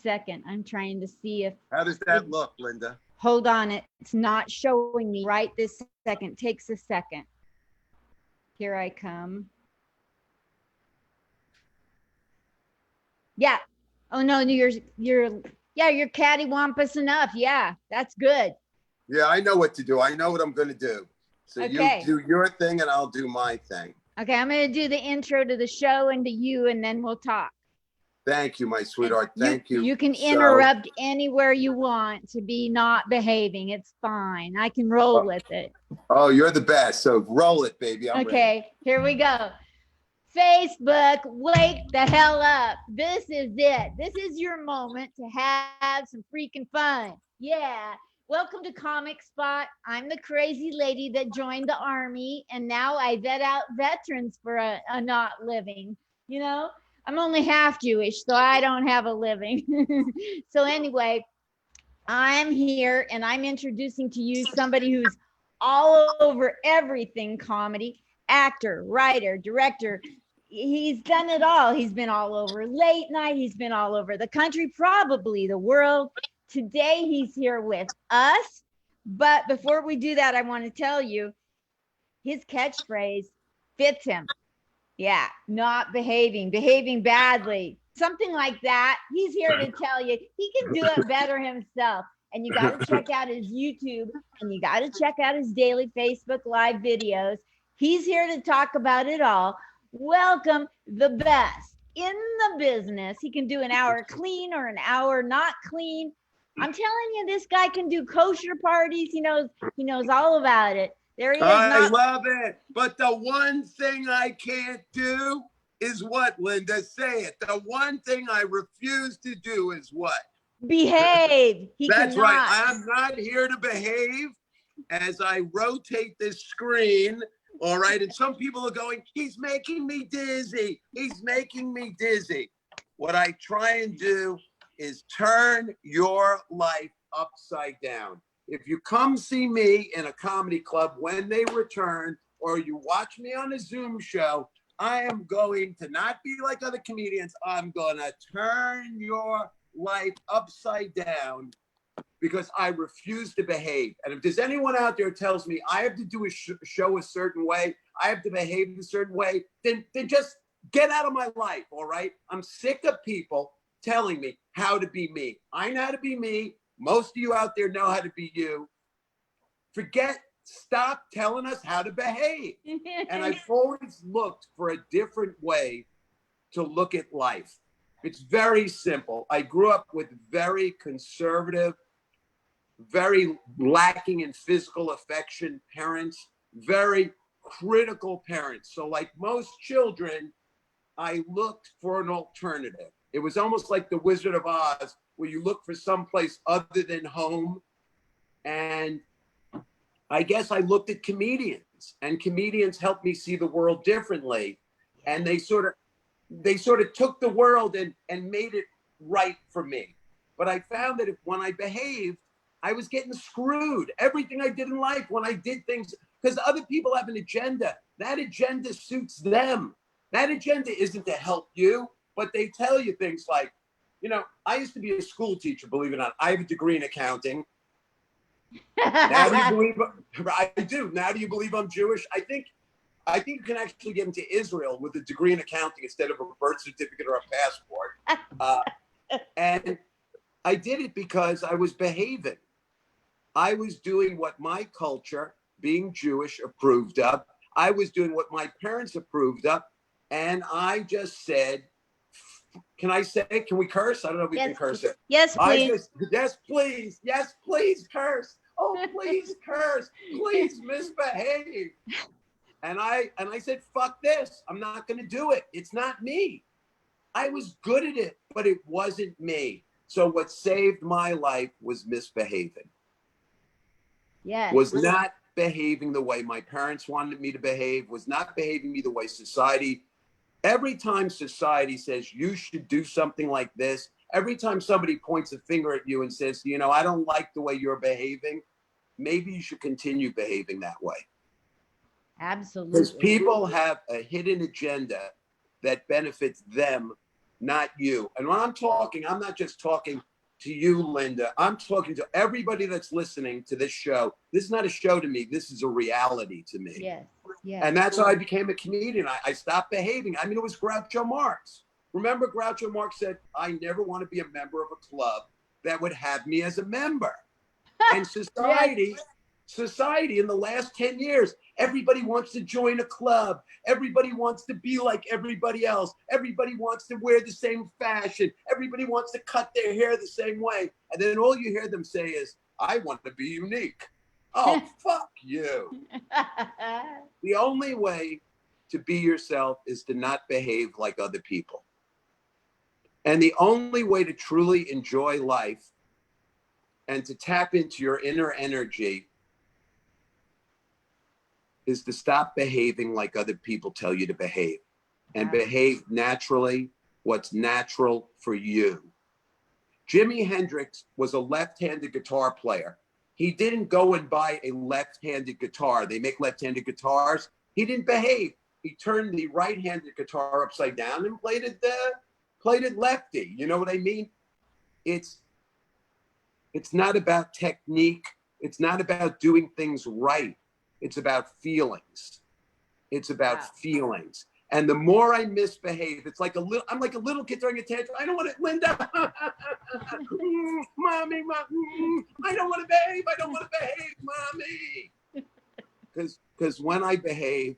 second. I'm trying to see if. How does that look, Linda? Hold on, it's not showing me right this second. Takes a second. Here I come. Yeah. Oh no, you're cattywampus enough. Yeah, that's good. Yeah, I know what to do. I know what I'm going to do. So Okay. You do your thing and I'll do my thing. Okay, I'm going to do the intro to the show and to you, and then we'll talk. Thank you, my sweetheart. Thank you. You can interrupt anywhere you want to be not behaving. It's fine. I can roll with it. Oh, you're the best. So roll it, baby. I'm ready. Here we go. Facebook, wake the hell up. This is it. This is your moment to have some freaking fun. Yeah. Welcome to Comic Spot. I'm the crazy lady that joined the army, and now I vet out veterans for a not living. You know, I'm only half Jewish, so I don't have a living. So anyway, I'm here, and I'm introducing to you somebody who's all over everything comedy. Actor, writer, director. He's done it all. He's been all over late night. He's been all over the country, probably the world. Today, he's here with us. But before we do that, I want to tell you his catchphrase fits him. Yeah, not behaving badly, something like that. He's here to tell you he can do it better himself. And you got to check out his YouTube, and you got to check out his daily Facebook Live videos. He's here to talk about it all. Welcome, the best in the business. He can do an hour clean or an hour not clean. I'm telling you, this guy can do kosher parties. He knows all about it. There he is. I love it. But the one thing I can't do is what, Linda? Say it. The one thing I refuse to do is what? Behave. That's right. I'm not here to behave as I rotate this screen. All right. And some people are going, he's making me dizzy. He's making me dizzy. What I try and do is turn your life upside down. If you come see me in a comedy club when they return, or you watch me on a Zoom show, I am going to not be like other comedians. I'm going to turn your life upside down because I refuse to behave. And if there's anyone out there who tells me I have to do a show a certain way, I have to behave a certain way, then just get out of my life, all right? I'm sick of people telling me how to be me. I know how to be me. Most of you out there know how to be you. Stop telling us how to behave. And I've always looked for a different way to look at life. It's very simple. I grew up with very conservative, very lacking in physical affection parents, very critical parents. So like most children, I looked for an alternative. It was almost like the Wizard of Oz, where you look for someplace other than home. And I guess I looked at comedians, and comedians helped me see the world differently. And they sort of took the world and made it right for me. But I found that when I behaved, I was getting screwed. Everything I did in life, when I did things, because other people have an agenda. That agenda suits them. That agenda isn't to help you, but they tell you things like, I used to be a school teacher, believe it or not. I have a degree in accounting. Now do you believe I do? Now do you believe I'm Jewish? I think you can actually get into Israel with a degree in accounting instead of a birth certificate or a passport. And I did it because I was behaving. I was doing what my culture, being Jewish, approved of. I was doing what my parents approved of. And I just said, can we curse? I don't know if we can curse it. Yes, please. Yes, please. Yes, please curse. Oh, please curse. Please misbehave. And I said, fuck this. I'm not going to do it. It's not me. I was good at it, but it wasn't me. So what saved my life was misbehaving. Yes. Was not behaving the way my parents wanted me to behave, was not behaving me the way society. Every time society says you should do something like this, every time somebody points a finger at you and says, I don't like the way you're behaving, maybe you should continue behaving that way. Absolutely. Because people have a hidden agenda that benefits them not you. And when I'm talking, I'm not just talking to you, Linda. I'm talking to everybody that's listening to this show. This is not a show to me. This is a reality to me. Yes. Yes. And that's how I became a comedian. I stopped behaving. I mean, it was Groucho Marx. Remember, Groucho Marx said, I never want to be a member of a club that would have me as a member. And society, Yes. society in the last 10 years, everybody wants to join a club. Everybody wants to be like everybody else. Everybody wants to wear the same fashion. Everybody wants to cut their hair the same way. And then all you hear them say is, I want to be unique. Oh, fuck you. The only way to be yourself is to not behave like other people. And the only way to truly enjoy life and to tap into your inner energy is to stop behaving like other people tell you to behave and behave naturally, what's natural for you. Jimi Hendrix was a left-handed guitar player. He didn't go and buy a left-handed guitar. They make left-handed guitars. He didn't behave. He turned the right-handed guitar upside down and played it lefty. You know what I mean? It's not about technique. It's not about doing things right. It's about feelings. It's about feelings. And the more I misbehave, it's like I'm like a little kid throwing a tantrum. I don't want to, Linda. Mommy, I don't want to behave. I don't want to behave, mommy. Because when I behave,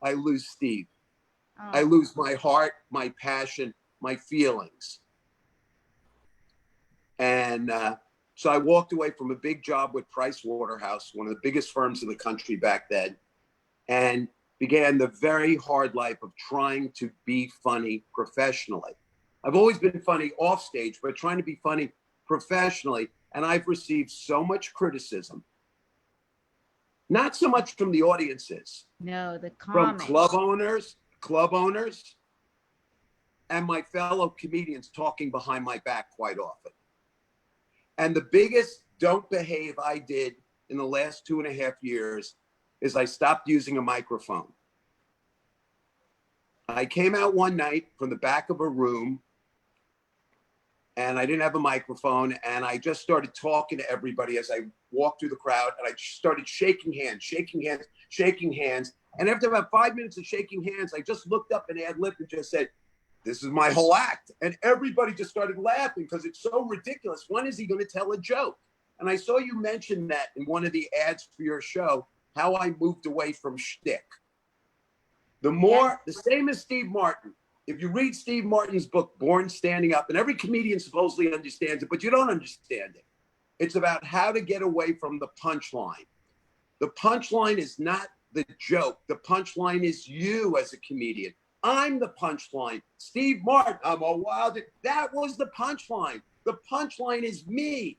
I lose Steve. Oh. I lose my heart, my passion, my feelings. And so I walked away from a big job with Price Waterhouse, one of the biggest firms in the country back then, and began the very hard life of trying to be funny professionally. I've always been funny off stage, but trying to be funny professionally. And I've received so much criticism, not so much from the audiences. No, the From comments. club owners, and my fellow comedians talking behind my back quite often. And the biggest don't behave I did in the last 2.5 years is I stopped using a microphone. I came out one night from the back of a room and I didn't have a microphone, and I just started talking to everybody as I walked through the crowd, and I started shaking hands. And after about 5 minutes of shaking hands, I just looked up and ad-libbed and just said, this is my whole act. And everybody just started laughing because it's so ridiculous. When is he going to tell a joke? And I saw you mention that in one of the ads for your show, how I moved away from shtick. The same as Steve Martin. If you read Steve Martin's book, Born Standing Up, and every comedian supposedly understands it, but you don't understand it. It's about how to get away from the punchline. The punchline is not the joke. The punchline is you as a comedian. I'm the punchline. Steve Martin, I'm a wild. That was the punchline. The punchline is me.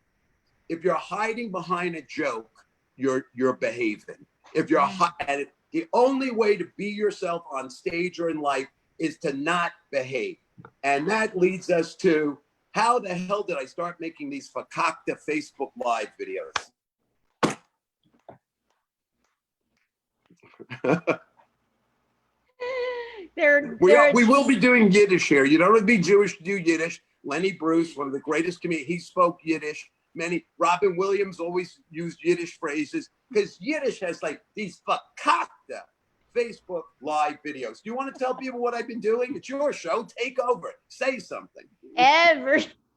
If you're hiding behind a joke, you're behaving. If you're and the only way to be yourself on stage or in life is to not behave. And that leads us to, how the hell did I start making these fakakta Facebook Live videos? We will be doing Yiddish here. You don't have to be Jewish to do Yiddish. Lenny Bruce, one of the greatest comedians, he spoke Yiddish. Robin Williams always used Yiddish phrases because Yiddish has like these fakakta Facebook Live videos. Do you want to tell people what I've been doing? It's your show. Take over. Say something.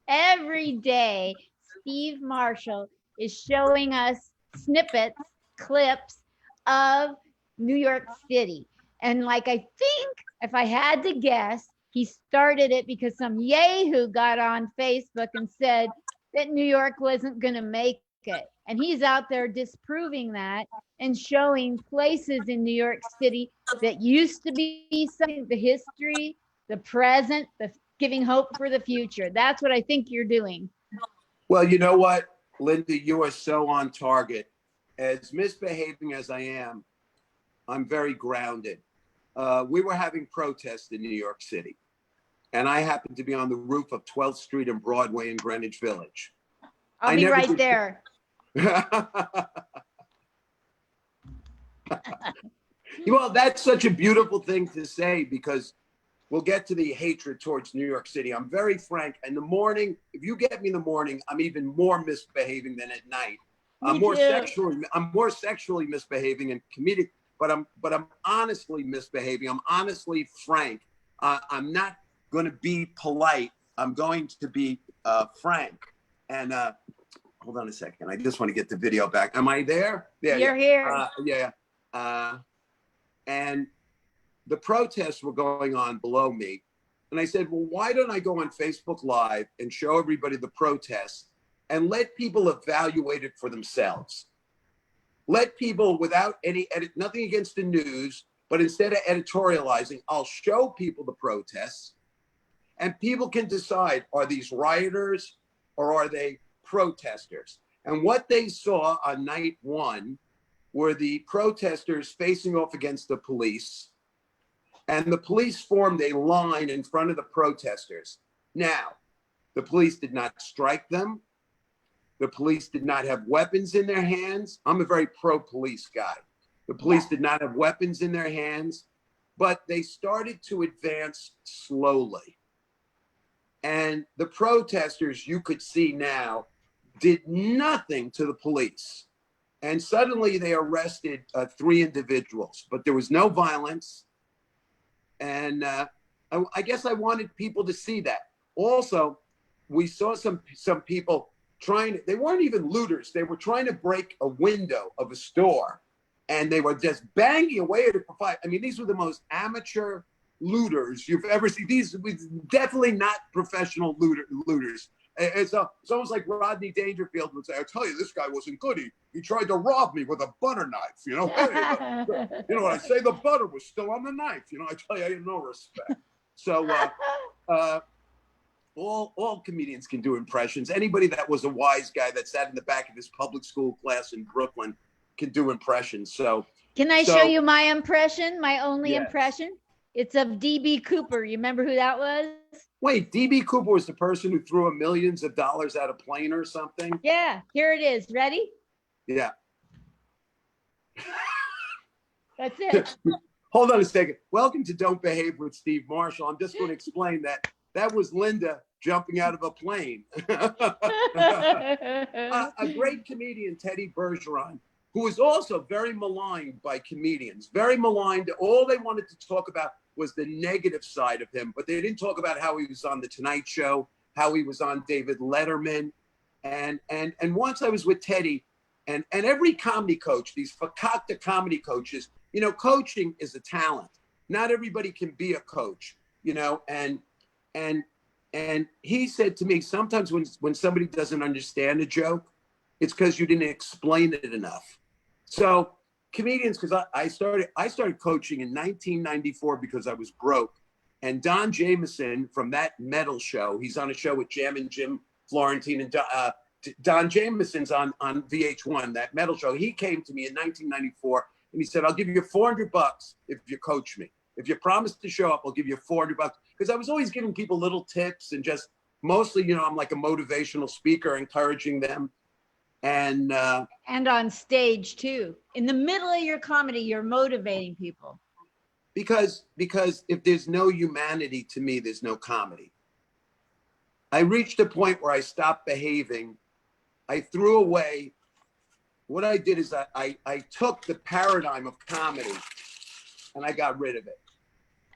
Every day, Steve Marshall is showing us snippets, clips of New York City. And like, I think if I had to guess, he started it because some yahoo got on Facebook and said that New York wasn't going to make it. And he's out there disproving that and showing places in New York City that used to be something, the history, the present, the giving hope for the future. That's what I think you're doing. Well, you know what, Linda, you are so on target. As misbehaving as I am, I'm very grounded. We were having protests in New York City, and I happened to be on the roof of 12th Street and Broadway in Greenwich Village. I'll be right there. Well, that's such a beautiful thing to say, because we'll get to the hatred towards New York City. I'm very frank. In the morning, if you get me in the morning, I'm even more misbehaving than at night. I'm more sexually misbehaving and comedic, but I'm honestly misbehaving. I'm honestly frank. I'm not going to be polite. I'm going to be frank. And hold on a second. I just want to get the video back. Am I there? Yeah, You're here. And the protests were going on below me. And I said, well, why don't I go on Facebook Live and show everybody the protests and let people evaluate it for themselves? Let people, without any edit, nothing against the news, but instead of editorializing, I'll show people the protests and people can decide, are these rioters or are they protesters? And what they saw on night one were the protesters facing off against the police, and the police formed a line in front of the protesters. Now, the police did not strike them. The police did not have weapons in their hands. I'm a very pro-police guy. The police did not have weapons in their hands, but they started to advance slowly. And the protesters, you could see now, did nothing to the police. And suddenly they arrested 3 individuals, but there was no violence. And I guess I wanted people to see that. Also, we saw some people they weren't even looters. They were trying to break a window of a store and they were just banging away at it for five. I mean, these were the most amateur looters you've ever seen. These were definitely not professional looters. It's almost like Rodney Dangerfield would say, I tell you, this guy wasn't good. He tried to rob me with a butter knife. You know, hey, you know what I say? The butter was still on the knife. You know, I tell you, I had no respect. So all comedians can do impressions. Anybody that was a wise guy that sat in the back of his public school class in Brooklyn can do impressions. So can I show you my impression? My only impression? It's of D.B. Cooper. You remember who that was? Wait, D.B. Cooper was the person who threw millions of dollars at a plane or something? Yeah, here it is. Ready? Yeah. That's it. Hold on a second. Welcome to Don't Behave with Steve Marshall. I'm just going to explain that was Linda jumping out of a plane. A great comedian, Teddy Bergeron, who was also very maligned by comedians, very maligned. All they wanted to talk about was the negative side of him, but they didn't talk about how he was on The Tonight Show, how he was on David Letterman. And once I was with Teddy, and every comedy coach, these fakakta comedy coaches, you know, coaching is a talent. Not everybody can be a coach, you know, and he said to me, sometimes when somebody doesn't understand a joke, it's because you didn't explain it enough. So comedians, because I started coaching in 1994 because I was broke. And Don Jameson from that metal show, he's on a show with Jammin' Jim Florentine, and Don Jameson's on VH1, that metal show. He came to me in 1994 and he said, I'll give you $400 if you coach me. If you promise to show up, I'll give you $400. Because I was always giving people little tips and just mostly, you know, I'm like a motivational speaker, encouraging them. And on stage too. In the middle of your comedy, you're motivating people. Because if there's no humanity to me, there's no comedy. I reached a point where I stopped behaving. I threw away. What I did is I took the paradigm of comedy and I got rid of it.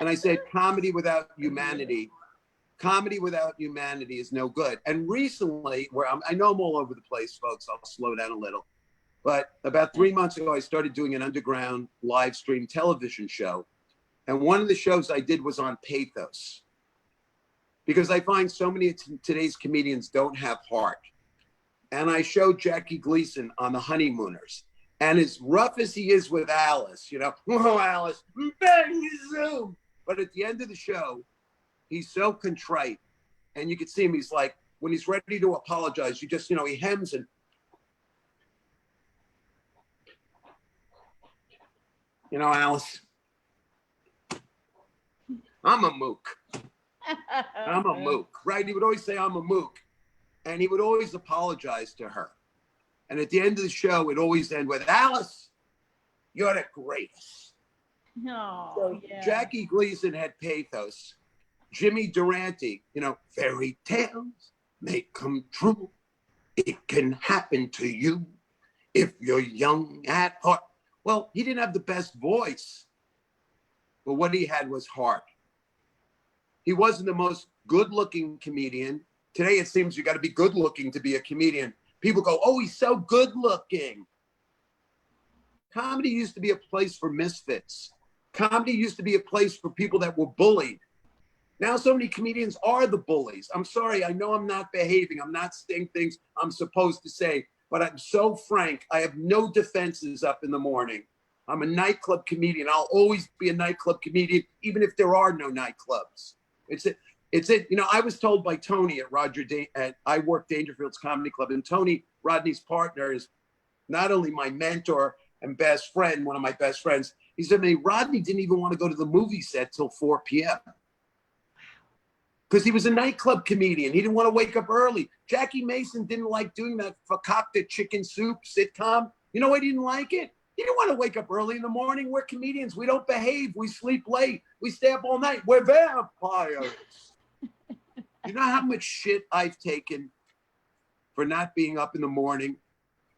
And I said, comedy without humanity is no good. And recently, I know I'm all over the place, folks, I'll slow down a little. But about 3 months ago, I started doing an underground live stream television show. And one of the shows I did was on pathos. Because I find so many of today's comedians don't have heart. And I showed Jackie Gleason on The Honeymooners. And as rough as he is with Alice, you know, oh, Alice, bang, zoom. But at the end of the show, he's so contrite. And you can see him, he's like, when he's ready to apologize, you just, you know, he hems and, you know, Alice, I'm a mook. I'm a mook, right? He would always say, I'm a mook. And he would always apologize to her. And at the end of the show, it always end with, Alice, you're the greatest. No. So yeah. Jackie Gleason had pathos. Jimmy Durante, you know, fairy tales may come true. It can happen to you if you're young at heart. Well, he didn't have the best voice, but what he had was heart. He wasn't the most good-looking comedian. Today, it seems you got to be good-looking to be a comedian. People go, oh, he's so good-looking. Comedy used to be a place for misfits. Comedy used to be a place for people that were bullied. Now so many comedians are the bullies. I'm sorry, I know I'm not behaving. I'm not saying things I'm supposed to say, but I'm so frank. I have no defenses up in the morning. I'm a nightclub comedian. I'll always be a nightclub comedian, even if there are no nightclubs. It's it. You know, I was told by Tony I work Dangerfield's Comedy Club, and Tony, Rodney's partner, is not only my mentor and best friend, one of my best friends. He said to me, Rodney didn't even want to go to the movie set till 4 p.m. because he was a nightclub comedian. He didn't want to wake up early. Jackie Mason didn't like doing that fakakta chicken soup sitcom. You know why he didn't like it? He didn't want to wake up early in the morning. We're comedians. We don't behave. We sleep late. We stay up all night. We're vampires. You know how much shit I've taken for not being up in the morning?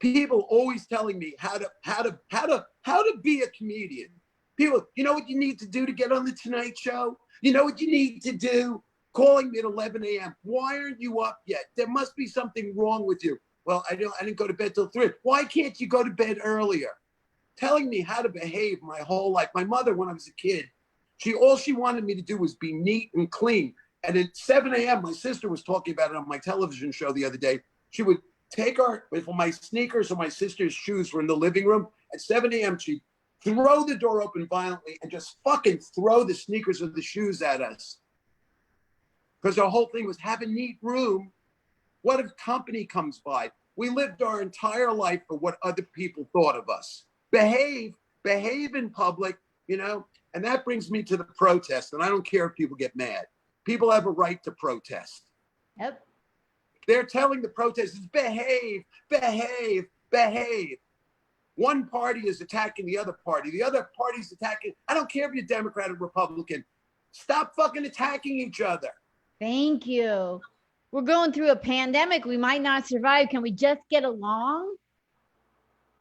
People always telling me how to be a comedian. People, you know what you need to do to get on the Tonight Show? You know what you need to do? Calling me at 11 a.m. Why aren't you up yet? There must be something wrong with you. Well, I didn't go to bed till 3. Why can't you go to bed earlier? Telling me how to behave my whole life. My mother, when I was a kid, all she wanted me to do was be neat and clean. And at 7 a.m., my sister was talking about it on my television show the other day. She would take if my sneakers or my sister's shoes were in the living room, at 7 a.m., she'd throw the door open violently and just fucking throw the sneakers or the shoes at us. Because our whole thing was have a neat room. What if company comes by? We lived our entire life for what other people thought of us. Behave in public, you know? And that brings me to the protest. And I don't care if people get mad. People have a right to protest. Yep. They're telling the protesters, behave. One party is attacking the other party. The other party's attacking. I don't care if you're Democrat or Republican. Stop fucking attacking each other. Thank you. We're going through a pandemic. We might not survive. Can we just get along?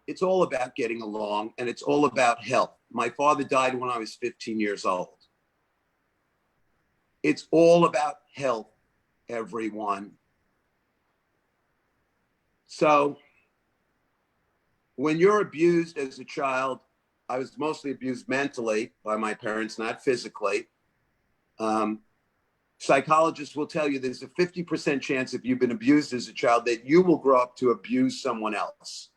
It's all about getting along, and it's all about health. My father died when I was 15 years old. It's all about health, everyone. So when you're abused as a child, I was mostly abused mentally by my parents, not physically. Psychologists will tell you there's a 50% chance if you've been abused as a child that you will grow up to abuse someone else.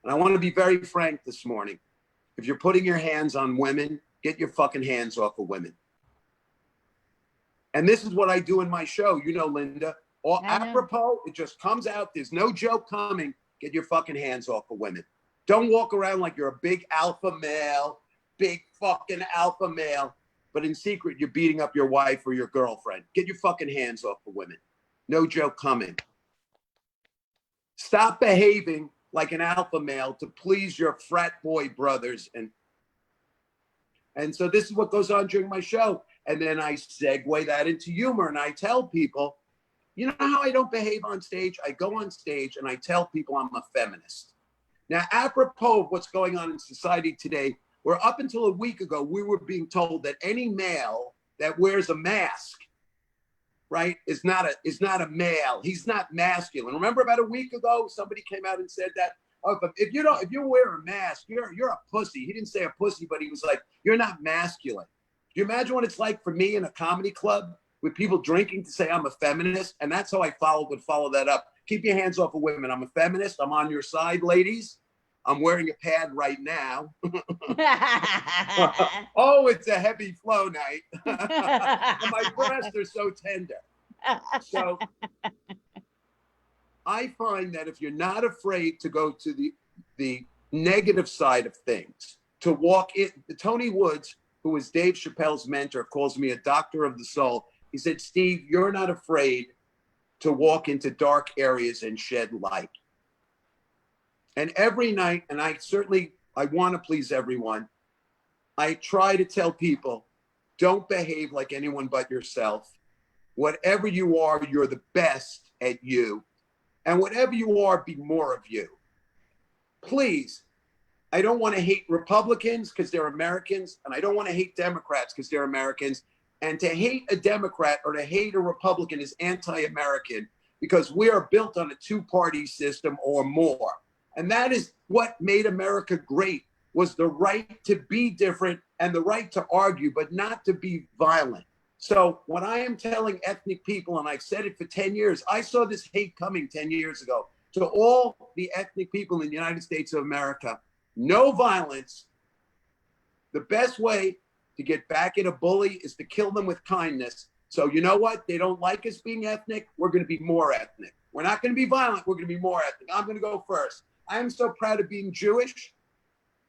And I want to be very frank this morning. If you're putting your hands on women, get your fucking hands off of women. And this is what I do in my show. You know, Linda, apropos, it just comes out. There's no joke coming. Get your fucking hands off of women. Don't walk around like you're a big alpha male, big fucking alpha male. But in secret, you're beating up your wife or your girlfriend. Get your fucking hands off of women. No joke coming. Stop behaving like an alpha male to please your frat boy brothers. And so this is what goes on during my show. And then I segue that into humor. And I tell people, you know how I don't behave on stage? I go on stage and I tell people I'm a feminist. Now, apropos of what's going on in society today, where up until a week ago, we were being told that any male that wears a mask, right, is not a male. He's not masculine. Remember about a week ago, somebody came out and said that, oh, if you wear a mask, you're a pussy. He didn't say a pussy, but he was like, you're not masculine. Do you imagine what it's like for me in a comedy club with people drinking to say I'm a feminist? And that's how I would follow that up. Keep your hands off of women. I'm a feminist. I'm on your side, ladies. I'm wearing a pad right now. Oh, it's a heavy flow night. My breasts are so tender. So I find that if you're not afraid to go to the negative side of things, to walk in, Tony Woods, who is Dave Chappelle's mentor, calls me a doctor of the soul. He said, Steve, you're not afraid to walk into dark areas and shed light. And every night, and I want to please everyone, I try to tell people don't behave like anyone but yourself. Whatever you are, you're the best at you. And whatever you are, be more of you. Please, I don't want to hate Republicans because they're Americans, and I don't want to hate Democrats because they're Americans. And to hate a Democrat or to hate a Republican is anti-American, because we are built on a two-party system or more. And that is what made America great, was the right to be different and the right to argue, but not to be violent. So when I am telling ethnic people, and I've said it for 10 years, I saw this hate coming 10 years ago. To all the ethnic people in the United States of America, no violence. The best way to get back at a bully is to kill them with kindness. So you know what? They don't like us being ethnic. We're going to be more ethnic. We're not going to be violent. We're going to be more ethnic. I'm going to go first. I am so proud of being Jewish.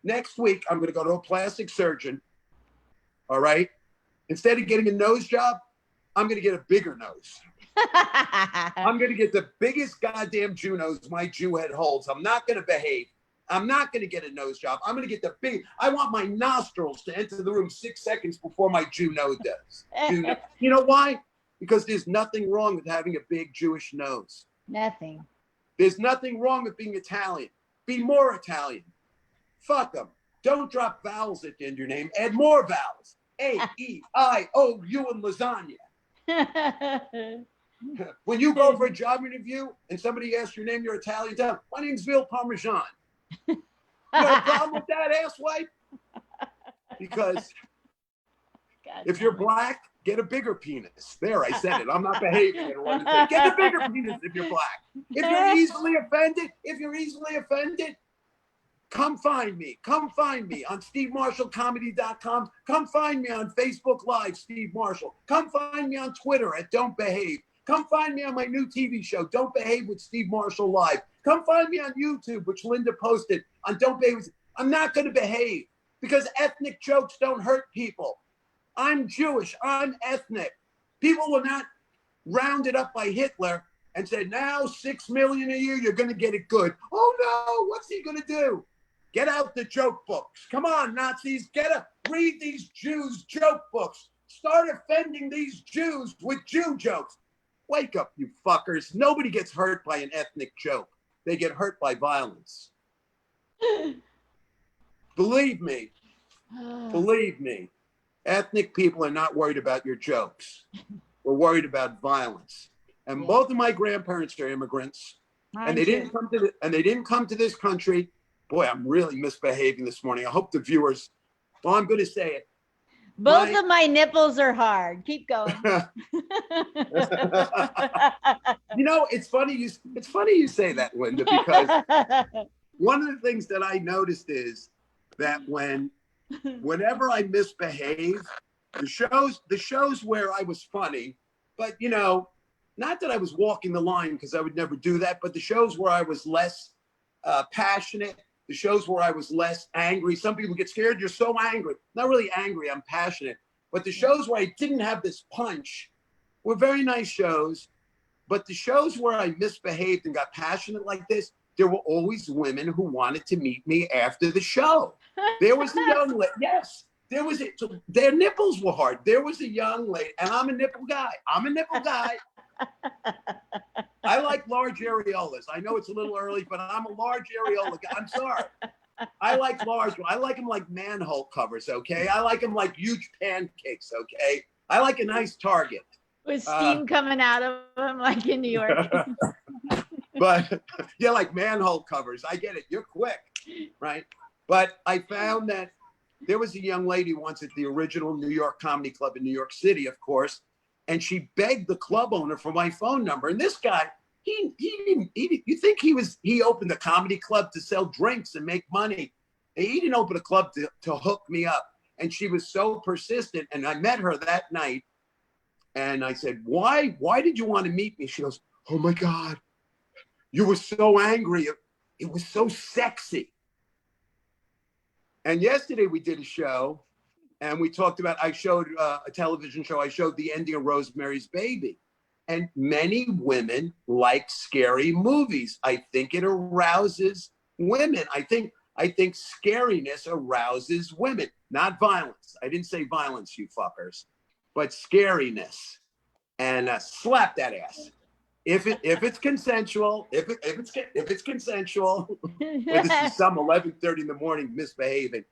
Next week, I'm going to go to a plastic surgeon. All right. Instead of getting a nose job, I'm going to get a bigger nose. I'm going to get the biggest goddamn Jew nose my Jew head holds. I'm not going to behave. I'm not going to get a nose job. I'm going to get the big. I want my nostrils to enter the room 6 seconds before my Jew nose does. You know why? Because there's nothing wrong with having a big Jewish nose. Nothing. There's nothing wrong with being Italian. Be more Italian. Fuck them. Don't drop vowels at the end of your name. Add more vowels. A, E, I, O, U, and lasagna. When you go for a job interview and somebody asks your name, you're Italian, tell them, my name's Veal Parmesan. You have a problem with that, asswipe? Because if you're black, get a bigger penis. There, I said it. I'm not behaving. I don't want to say, get a bigger penis if you're black. If you're easily offended, come find me. Come find me on SteveMarshallComedy.com. Come find me on Facebook Live, Steve Marshall. Come find me on Twitter at Don't Behave. Come find me on my new TV show, Don't Behave with Steve Marshall Live. Come find me on YouTube, which Linda posted on Don't Behave. I'm not going to behave because ethnic jokes don't hurt people. I'm Jewish. I'm ethnic. People were not rounded up by Hitler and said, now 6 million a year, you're going to get it good. Oh, no. What's he going to do? Get out the joke books. Come on, Nazis. Read these Jews' joke books. Start offending these Jews with Jew jokes. Wake up, you fuckers. Nobody gets hurt by an ethnic joke. They get hurt by violence. Believe me. Believe me. Ethnic people are not worried about your jokes. We're worried about violence. And both of my grandparents are immigrants. And they didn't come to this country. Boy, I'm really misbehaving this morning. I hope the viewers, well, I'm going to say it. Both of my nipples are hard. Keep going. You know, it's funny you say that, Linda, because one of the things that I noticed is that whenever I misbehave, the shows where I was funny, but you know, not that I was walking the line because I would never do that, but the shows where I was less passionate, the shows where I was less angry. Some people get scared. You're so angry. Not really angry. I'm passionate. But the shows where I didn't have this punch were very nice shows. But the shows where I misbehaved and got passionate like this, there were always women who wanted to meet me after the show. There was a young lady. Yes. Their nipples were hard. There was a young lady, and I'm a nipple guy. I like large areolas. I know it's a little early, but I'm a large areola guy. I'm sorry. I like large ones. I like them like manhole covers, okay? I like them like huge pancakes, okay? I like a nice target. With steam coming out of them like in New York. But yeah, like manhole covers. I get it. You're quick, right? But I found that there was a young lady once at the original New York Comedy Club in New York City, of course, and she begged the club owner for my phone number. And this guy, you think he opened a comedy club to sell drinks and make money. He didn't open a club to hook me up. And she was so persistent. And I met her that night. And I said, why did you want to meet me? She goes, oh my God, you were so angry. It was so sexy. And yesterday we did a show. And we talked about, I showed a television show. I showed the ending of Rosemary's Baby. And many women like scary movies. I think it arouses women. I think I think scariness arouses women, not violence. I didn't say violence, you fuckers, but scariness. And slap that ass. If it's consensual, if it's consensual, but this is some 11:30 in the morning misbehaving.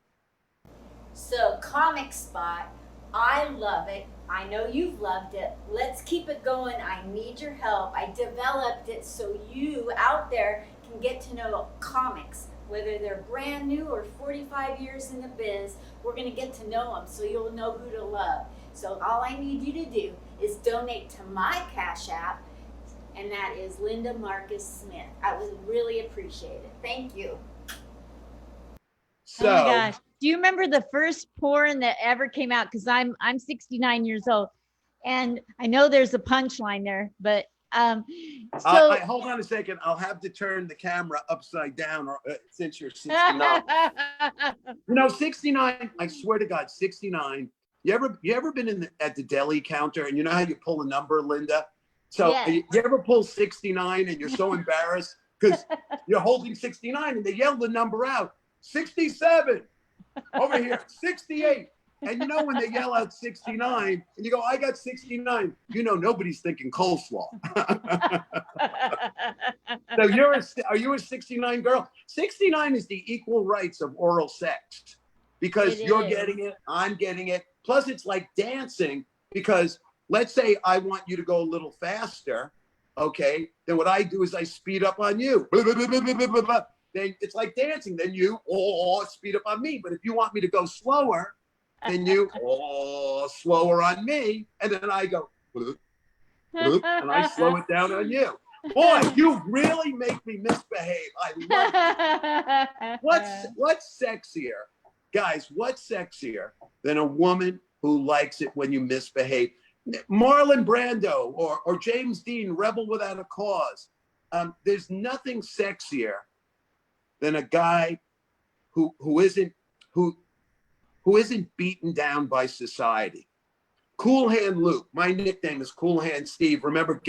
So, Comic Spot, I love it. I know you've loved it. Let's keep it going. I need your help. I developed it so you out there can get to know comics, whether they're brand new or 45 years in the biz. We're going to get to know them so you'll know who to love. So, all I need you to do is donate to my Cash App, and that is Linda Marcus Smith. I would really appreciate it. Thank you. So, oh my gosh. Do you remember the first porn that ever came out? Because I'm 69 years old, and I know there's a punchline there, but so hold on a second. I'll have to turn the camera upside down, or since you're 69. 69. I swear to God, 69. You ever been at the deli counter, and you know how you pull a number, Linda? So Yeah. you ever pull 69 and you're so embarrassed because you're holding 69 and they yell the number out, 67, over here, 68. And you know when they yell out 69 and you go, I got 69, you know nobody's thinking coleslaw. So are you a 69 girl? 69 is the equal rights of oral sex because you're getting it, I'm getting it. Plus it's like dancing because let's say I want you to go a little faster, okay? Then what I do is I speed up on you. Then it's like dancing. Then you speed up on me. But if you want me to go slower, then you slower on me. And then I go, and I slow it down on you. Boy, you really make me misbehave. I love it. What's sexier? Guys, what's sexier than a woman who likes it when you misbehave? Marlon Brando or James Dean, Rebel Without a Cause. There's nothing sexier than a guy who isn't beaten down by society. Cool Hand Luke. My nickname is Cool Hand Steve. Remember,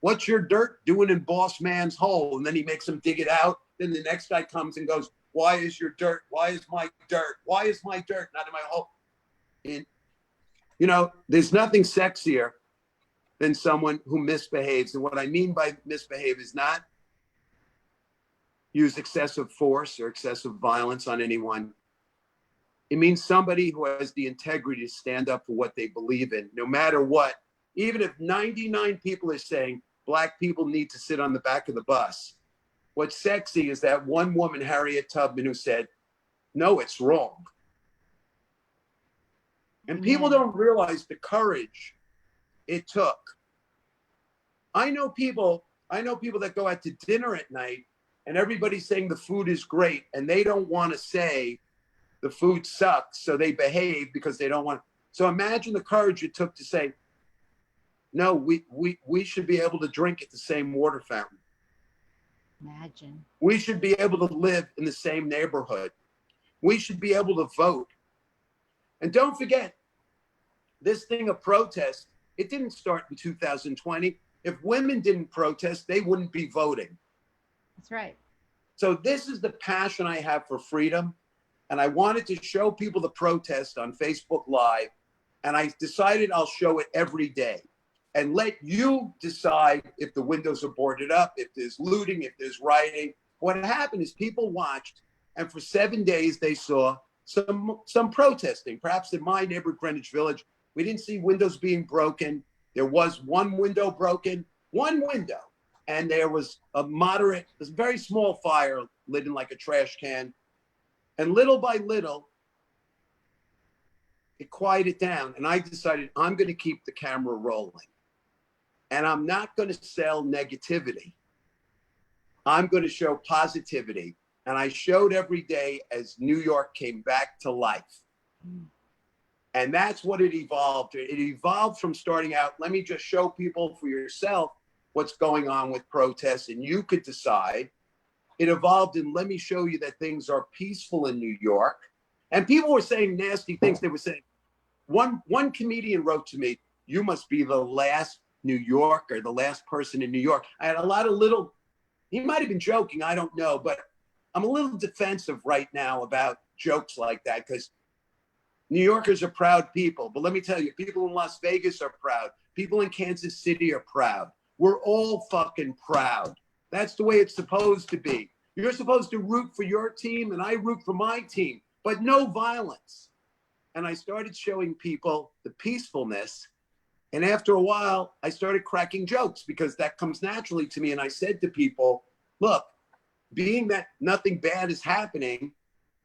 what's your dirt doing in boss man's hole? And then he makes him dig it out. Then the next guy comes and goes, why is your dirt? Why is my dirt? Why is my dirt not in my hole? And you know, there's nothing sexier than someone who misbehaves. And what I mean by misbehave is not use excessive force or excessive violence on anyone. It means somebody who has the integrity to stand up for what they believe in, no matter what. Even if 99 people are saying Black people need to sit on the back of the bus. What's sexy is that one woman, Harriet Tubman, who said, no, it's wrong. And people don't realize the courage it took. I know people that go out to dinner at night and everybody's saying the food is great and they don't want to say the food sucks, so they behave because they don't want. So imagine the courage it took to say, no, we should be able to drink at the same water fountain. Imagine. We should be able to live in the same neighborhood. We should be able to vote. And don't forget, this thing of protest, it didn't start in 2020. If women didn't protest, they wouldn't be voting. That's right. So this is the passion I have for freedom. And I wanted to show people the protest on Facebook Live. And I decided I'll show it every day and let you decide if the windows are boarded up, if there's looting, if there's rioting. What happened is people watched, and for 7 days they saw some protesting. Perhaps in my neighborhood, Greenwich Village, we didn't see windows being broken. There was one window broken, one window. And there was a very small fire lit in like a trash can. And little by little, it quieted down. And I decided I'm going to keep the camera rolling. And I'm not going to sell negativity. I'm going to show positivity. And I showed every day as New York came back to life. And that's what it evolved. It evolved from starting out, let me just show people for yourself what's going on with protests, and you could decide. It evolved in, let me show you that things are peaceful in New York. And people were saying nasty things. They were saying, one comedian wrote to me, you must be the last New Yorker, the last person in New York. I had a lot of he might have been joking, I don't know, but I'm a little defensive right now about jokes like that because New Yorkers are proud people. But let me tell you, people in Las Vegas are proud. People in Kansas City are proud. We're all fucking proud. That's the way it's supposed to be. You're supposed to root for your team and I root for my team, but no violence. And I started showing people the peacefulness. And after a while, I started cracking jokes because that comes naturally to me. And I said to people, look, being that nothing bad is happening,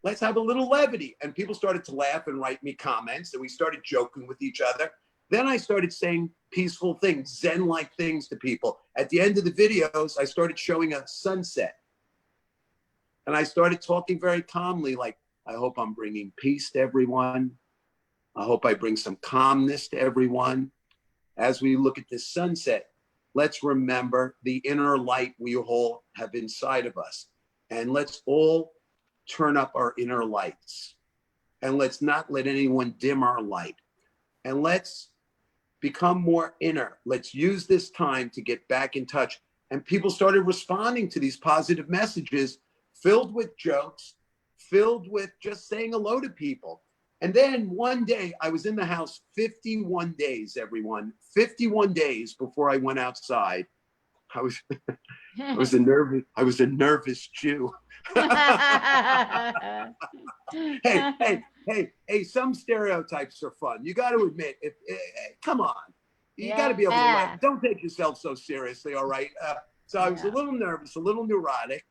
let's have a little levity. And people started to laugh and write me comments and we started joking with each other. Then I started saying peaceful things, Zen-like things to people. At the end of the videos, I started showing a sunset. And I started talking very calmly, like, I hope I'm bringing peace to everyone. I hope I bring some calmness to everyone. As we look at this sunset, let's remember the inner light we all have inside of us. And let's all turn up our inner lights. And let's not let anyone dim our light. And let's become more inner. Let's use this time to get back in touch. And people started responding to these positive messages filled with jokes, filled with just saying hello to people. And then one day I was in the house 51 days, everyone, 51 days before I went outside. I was a nervous Jew. Hey, some stereotypes are fun. You got to admit, come on, you got to be able to laugh. Don't take yourself so seriously, all right? So I was a little nervous, a little neurotic.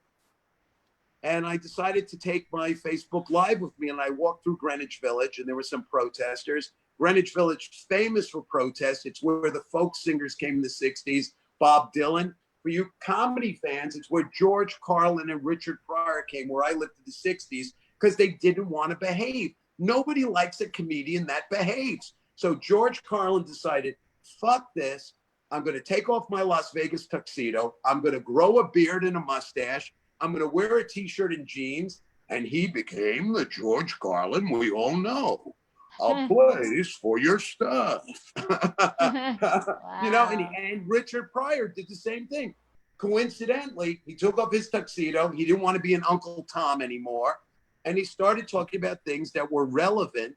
And I decided to take my Facebook Live with me, and I walked through Greenwich Village, and there were some protesters. Greenwich Village, famous for protests. It's where the folk singers came in the 60s, Bob Dylan. For you comedy fans, it's where George Carlin and Richard Pryor came, where I lived in the 60s, because they didn't want to behave. Nobody likes a comedian that behaves. So George Carlin decided, fuck this. I'm going to take off my Las Vegas tuxedo. I'm going to grow a beard and a mustache. I'm going to wear a t-shirt and jeans. And he became the George Carlin we all know. A place for your stuff. Wow. You know, and Richard Pryor did the same thing. Coincidentally, he took off his tuxedo. He didn't want to be an Uncle Tom anymore. And he started talking about things that were relevant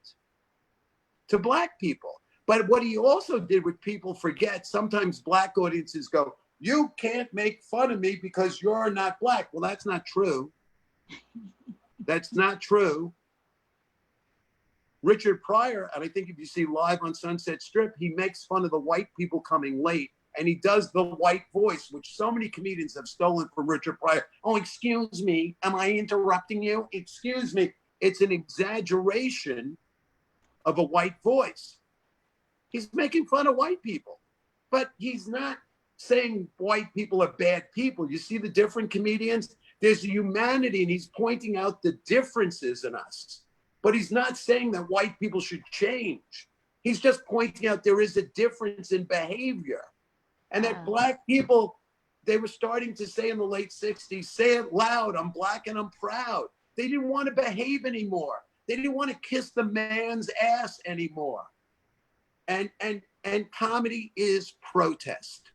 to Black people. But what he also did, what people forget, sometimes Black audiences go, you can't make fun of me because you're not Black. Well, that's not true. That's not true. Richard Pryor, and I think if you see Live on Sunset Strip, he makes fun of the white people coming late, and he does the white voice, which so many comedians have stolen from Richard Pryor. Oh, excuse me, am I interrupting you? Excuse me. It's an exaggeration of a white voice. He's making fun of white people, but he's not saying white people are bad people. You see the different comedians? There's a humanity, and he's pointing out the differences in us. But he's not saying that white people should change. He's just pointing out there is a difference in behavior. And that Black people, they were starting to say in the late 60s, say it loud, I'm Black and I'm proud. They didn't want to behave anymore. They didn't want to kiss the man's ass anymore. And comedy is protest.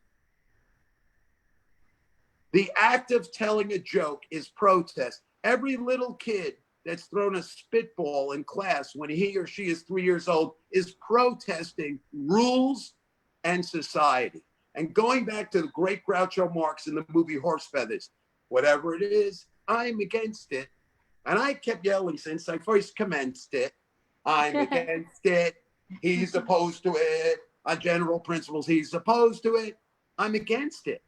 The act of telling a joke is protest. Every little kid that's thrown a spitball in class when he or she is 3 years old is protesting rules and society. And going back to the great Groucho Marx in the movie Horse Feathers, whatever it is, I'm against it. And I kept yelling since I first commenced it. I'm against it. He's opposed to it. On general principles, he's opposed to it. I'm against it.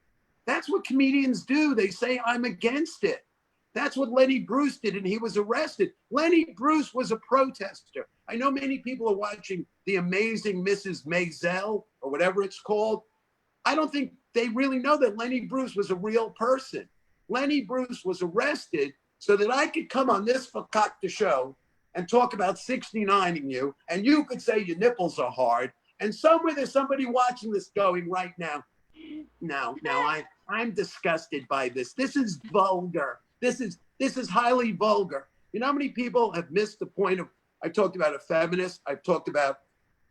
That's what comedians do. They say, I'm against it. That's what Lenny Bruce did, and he was arrested. Lenny Bruce was a protester. I know many people are watching The Amazing Mrs. Maisel, or whatever it's called. I don't think they really know that Lenny Bruce was a real person. Lenny Bruce was arrested so that I could come on this fakakta show and talk about 69ing you, and you could say your nipples are hard, and somewhere there's somebody watching this going right now, no, I'm disgusted by this. This is vulgar. This is highly vulgar. You know how many people have missed the point of, I talked about a feminist. I've talked about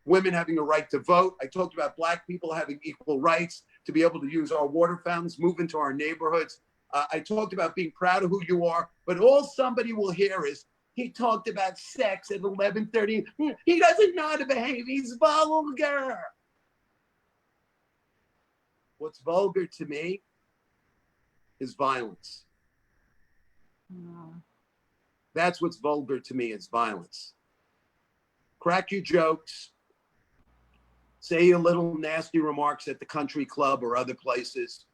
women having a right to vote. I talked about Black people having equal rights to be able to use our water fountains, move into our neighborhoods. I talked about being proud of who you are, but all somebody will hear is, he talked about sex at 11:30. He doesn't know how to behave. He's vulgar. What's vulgar to me is violence. That's what's vulgar to me, is violence. Crack your jokes, say your little nasty remarks at the country club or other places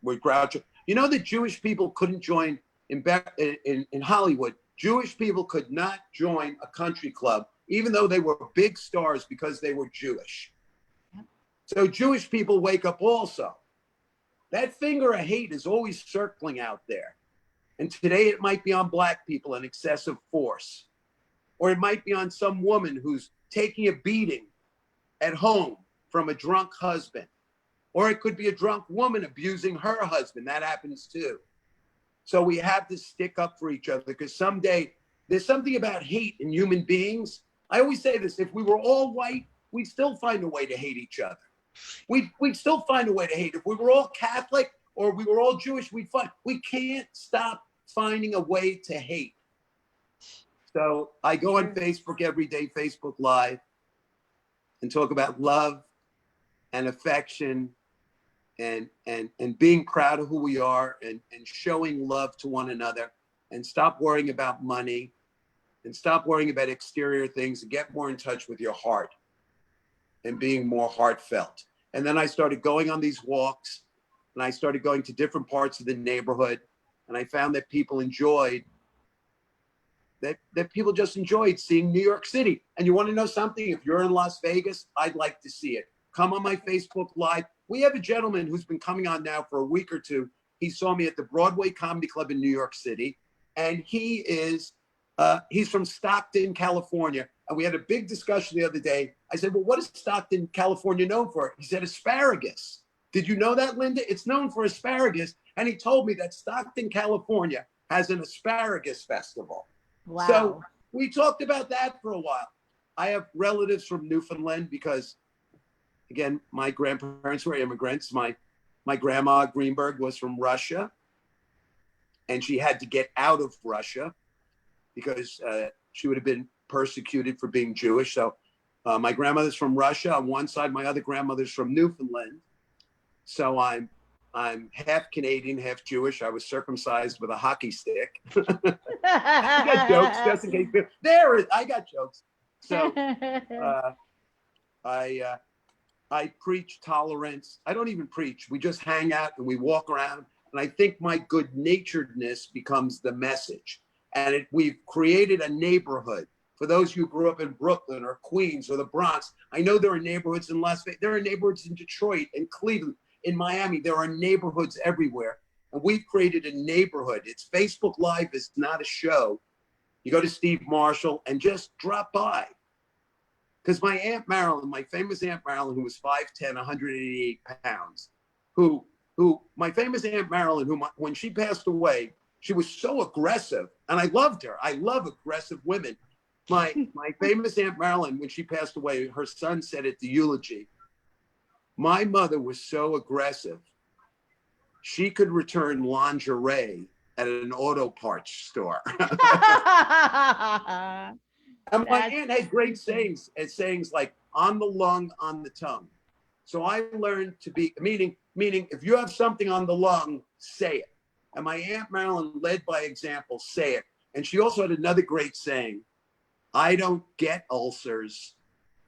where Groucho. You know that Jewish people couldn't join in Hollywood. Jewish people could not join a country club, even though they were big stars, because they were Jewish. So Jewish people wake up also. That finger of hate is always circling out there. And today it might be on Black people in excessive force, or it might be on some woman who's taking a beating at home from a drunk husband, or it could be a drunk woman abusing her husband. That happens too. So we have to stick up for each other, because someday there's something about hate in human beings. I always say this: if we were all white, we'd still find a way to hate each other. We'd still find a way to hate. If we were all Catholic or we were all Jewish, we can't stop finding a way to hate. So I go on Facebook every day, Facebook Live, and talk about love and affection and being proud of who we are, and showing love to one another, and stop worrying about money and stop worrying about exterior things, and get more in touch with your heart and being more heartfelt. And then I started going on these walks, and I started going to different parts of the neighborhood, and I found that people enjoyed that people just enjoyed seeing New York City. And you want to know something? If you're in Las Vegas, I'd like to see it. Come on my Facebook Live. We have a gentleman who's been coming on now for a week or two. He saw me at the Broadway Comedy Club in New York City, and he's from Stockton, California. And we had a big discussion the other day. I said, well, what is Stockton, California known for? He said, asparagus. Did you know that, Linda? It's known for asparagus. And he told me that Stockton, California has an asparagus festival. Wow. So we talked about that for a while. I have relatives from Newfoundland because, again, my grandparents were immigrants. My grandma Greenberg was from Russia, and she had to get out of Russia because she would have been persecuted for being Jewish. So my grandmother's from Russia on one side. My other grandmother's from Newfoundland. So I'm half Canadian, half Jewish. I was circumcised with a hockey stick. I got jokes just in case. I got jokes. So I preach tolerance. I don't even preach. We just hang out and we walk around. And I think my good-naturedness becomes the message. And we've created a neighborhood. For those who grew up in Brooklyn or Queens or the Bronx, I know there are neighborhoods in Las Vegas. There are neighborhoods in Detroit and Cleveland, in Miami. There are neighborhoods everywhere. And we've created a neighborhood. It's Facebook Live is not a show. You go to Steve Marshall and just drop by. Because my Aunt Marilyn, my famous Aunt Marilyn, who was 5'10", 188 pounds, my famous Aunt Marilyn, when she passed away, she was so aggressive, and I loved her. I love aggressive women. My famous Aunt Marilyn, when she passed away, her son said at the eulogy, my mother was so aggressive, she could return lingerie at an auto parts store. And my aunt had great sayings like on the lung, on the tongue. So I learned to be, meaning if you have something on the lung, say it. And my Aunt Marilyn led by example, say it. And she also had another great saying, I don't get ulcers,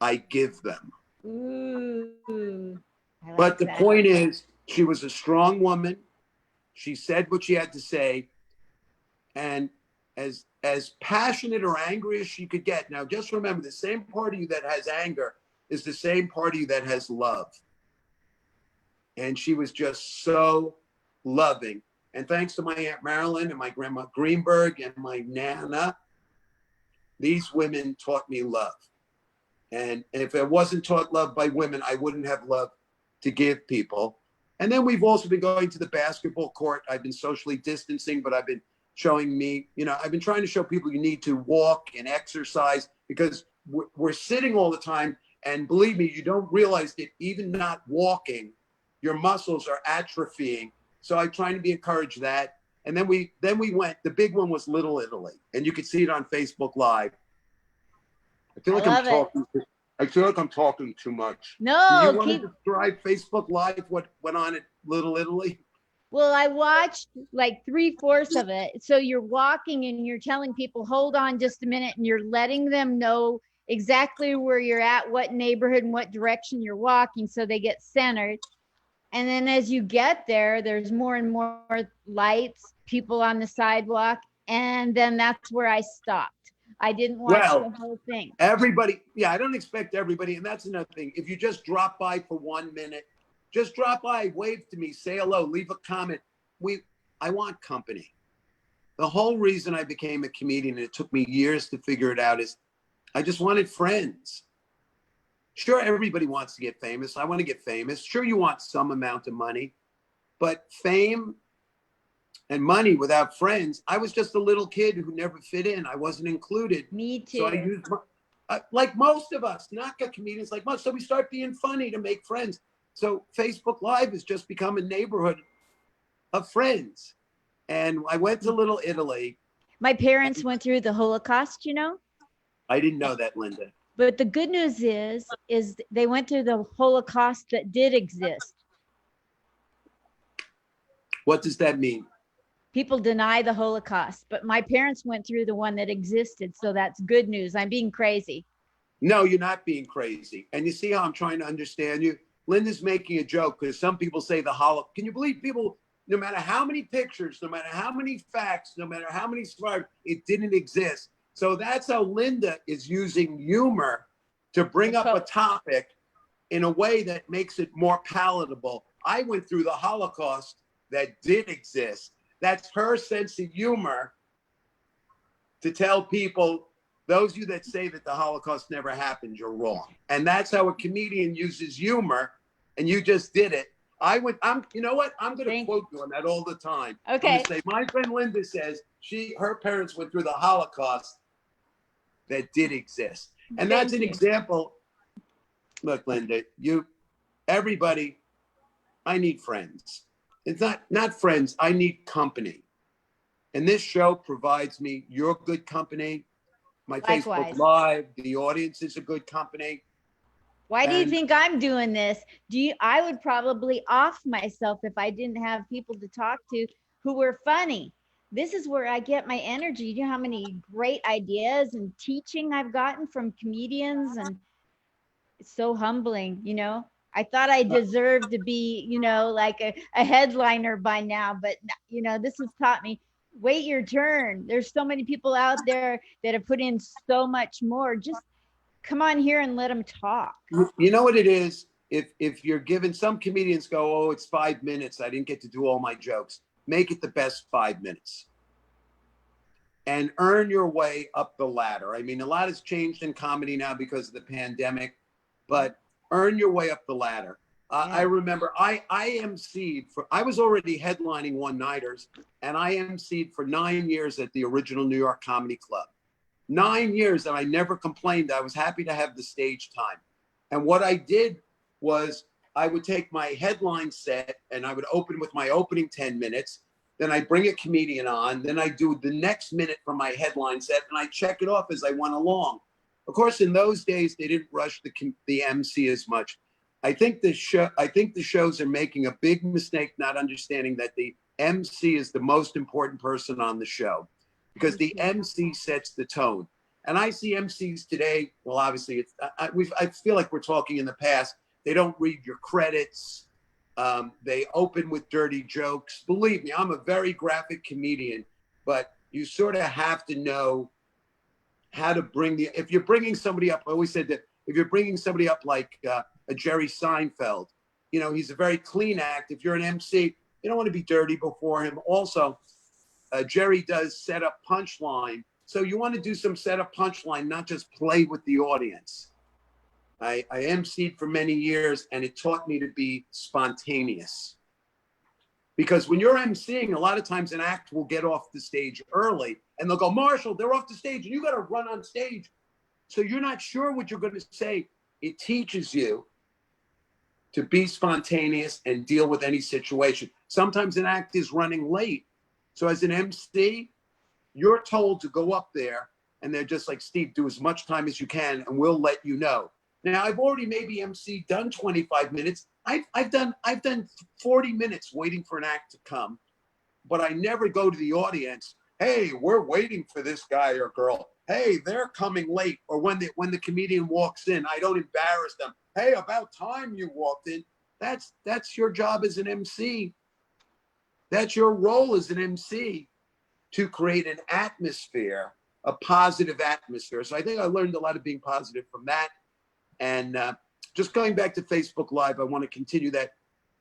I give them. Ooh, I like but the that. point is, she was a strong woman. She said what she had to say. And as passionate or angry as she could get. Now, just remember, the same part of you that has anger is the same part of you that has love. And she was just so loving. And thanks to my Aunt Marilyn and my Grandma Greenberg and my Nana, these women taught me love. And if I wasn't taught love by women, I wouldn't have love to give people. And then we've also been going to the basketball court. I've been socially distancing, but I've been I've been trying to show people you need to walk and exercise, because we're sitting all the time. And believe me, you don't realize that even not walking, your muscles are atrophying So I trying to be encouraged that. And then we went, the big one was Little Italy. And you could see it on Facebook Live. I feel I like I'm love it. talking. I feel like I'm talking too much. Do you No, want keep. to describe Facebook Live, what went on at Little Italy? Well, I watched like 3/4 of it. So you're walking and you're telling people, hold on just a minute, and you're letting them know exactly where you're at, what neighborhood and what direction you're walking, so they get centered. And then as you get there, there's more and more lights, people on the sidewalk, and then that's where I stopped. I didn't watch the Well, whole thing. everybody, yeah, I don't expect everybody. And that's another thing. If you just drop by for 1 minute, just drop by, wave to me, say hello, leave a comment. I want company. The whole reason I became a comedian, and it took me years to figure it out, is I just wanted friends. Sure, everybody wants to get famous. I want to get famous. Sure, you want some amount of money, but fame and money without friends, I was just a little kid who never fit in. I wasn't included. Me too. So I used like most of us, not comedians like most. So we start being funny to make friends. So Facebook Live has just become a neighborhood of friends. And I went to Little Italy. My parents went through the Holocaust, you know? I didn't know that, Linda. But the good news is they went through the Holocaust that did exist. What does that mean? People deny the Holocaust, but my parents went through the one that existed. So that's good news. I'm being crazy. No, you're not being crazy. And you see how I'm trying to understand you? Linda's making a joke because some people say the Holocaust. Can you believe people, no matter how many pictures, no matter how many facts, no matter how many survivors, it didn't exist. So that's how Linda is using humor to bring up a topic in a way that makes it more palatable. I went through the Holocaust that did exist. That's her sense of humor to tell people, those of you that say that the Holocaust never happened, you're wrong. And that's how a comedian uses humor, and you just did it. You know what? I'm going to quote you on that all the time. Okay. I'm going to say, my friend Linda says her parents went through the Holocaust that did exist. And that's an example. Look, Linda, everybody, I need friends. It's not friends. I need company. And this show provides me your good company. My Likewise. Facebook Live, the audience is a good company. Why do you think I'm doing this? I would probably off myself if I didn't have people to talk to who were funny. This is where I get my energy. You know how many great ideas and teaching I've gotten from comedians, and it's so humbling, you know? I thought I deserved to be, you know, like a headliner by now, but you know, this has taught me, wait your turn. There's so many people out there that have put in so much more. Just come on here and let them talk. You know what it is? If you're given, some comedians go, oh, it's 5 minutes. I didn't get to do all my jokes. Make it the best 5 minutes. And earn your way up the ladder. I mean, a lot has changed in comedy now because of the pandemic, but earn your way up the ladder. I remember I emceed I was already headlining one-nighters, and I emceed for 9 years at the original New York Comedy Club. 9 years, and I never complained. I was happy to have the stage time. And what I did was I would take my headline set and I would open with my opening 10 minutes. Then I bring a comedian on. Then I do the next minute from my headline set, and I check it off as I went along. Of course, in those days, they didn't rush the MC as much. I think the shows are making a big mistake not understanding that the MC is the most important person on the show, because the MC sets the tone. And I see MCs today, well, obviously, I feel like we're talking in the past. They don't read your credits. They open with dirty jokes. Believe me, I'm a very graphic comedian, but you sort of have to know how to if you're bringing somebody up, I always said that if you're bringing somebody up like a Jerry Seinfeld, you know, he's a very clean act. If you're an MC, you don't want to be dirty before him. Also, Jerry does set up punchline. So you want to do some set up punchline, not just play with the audience. I emceed for many years, and it taught me to be spontaneous. Because when you're emceeing, a lot of times an act will get off the stage early, and they'll go, Marshall, they're off the stage, and you got to run on stage. So you're not sure what you're going to say. It teaches you to be spontaneous and deal with any situation. Sometimes an act is running late. So as an MC, you're told to go up there and they're just like, Steve, do as much time as you can and we'll let you know. Now I've already maybe MC done 25 minutes. I've done 40 minutes waiting for an act to come, but I never go to the audience. Hey, we're waiting for this guy or girl. Hey, they're coming late. Or when the comedian walks in, I don't embarrass them. Hey, about time you walked in. That's your job as an MC. That's your role as an MC, to create an atmosphere, a positive atmosphere. So I think I learned a lot of being positive from that. And just going back to Facebook Live, I want to continue that.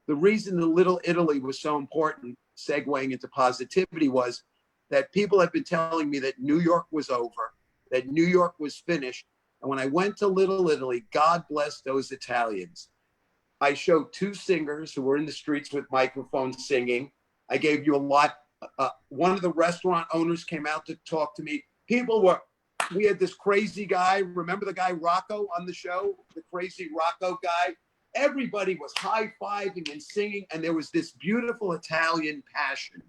The reason the Little Italy was so important, segueing into positivity, was that people have been telling me that New York was over, that New York was finished. And when I went to Little Italy, God bless those Italians. I showed 2 singers who were in the streets with microphones singing. I gave you a lot. One of the restaurant owners came out to talk to me. We had this crazy guy. Remember the guy Rocco on the show? The crazy Rocco guy? Everybody was high-fiving and singing, and there was this beautiful Italian passion.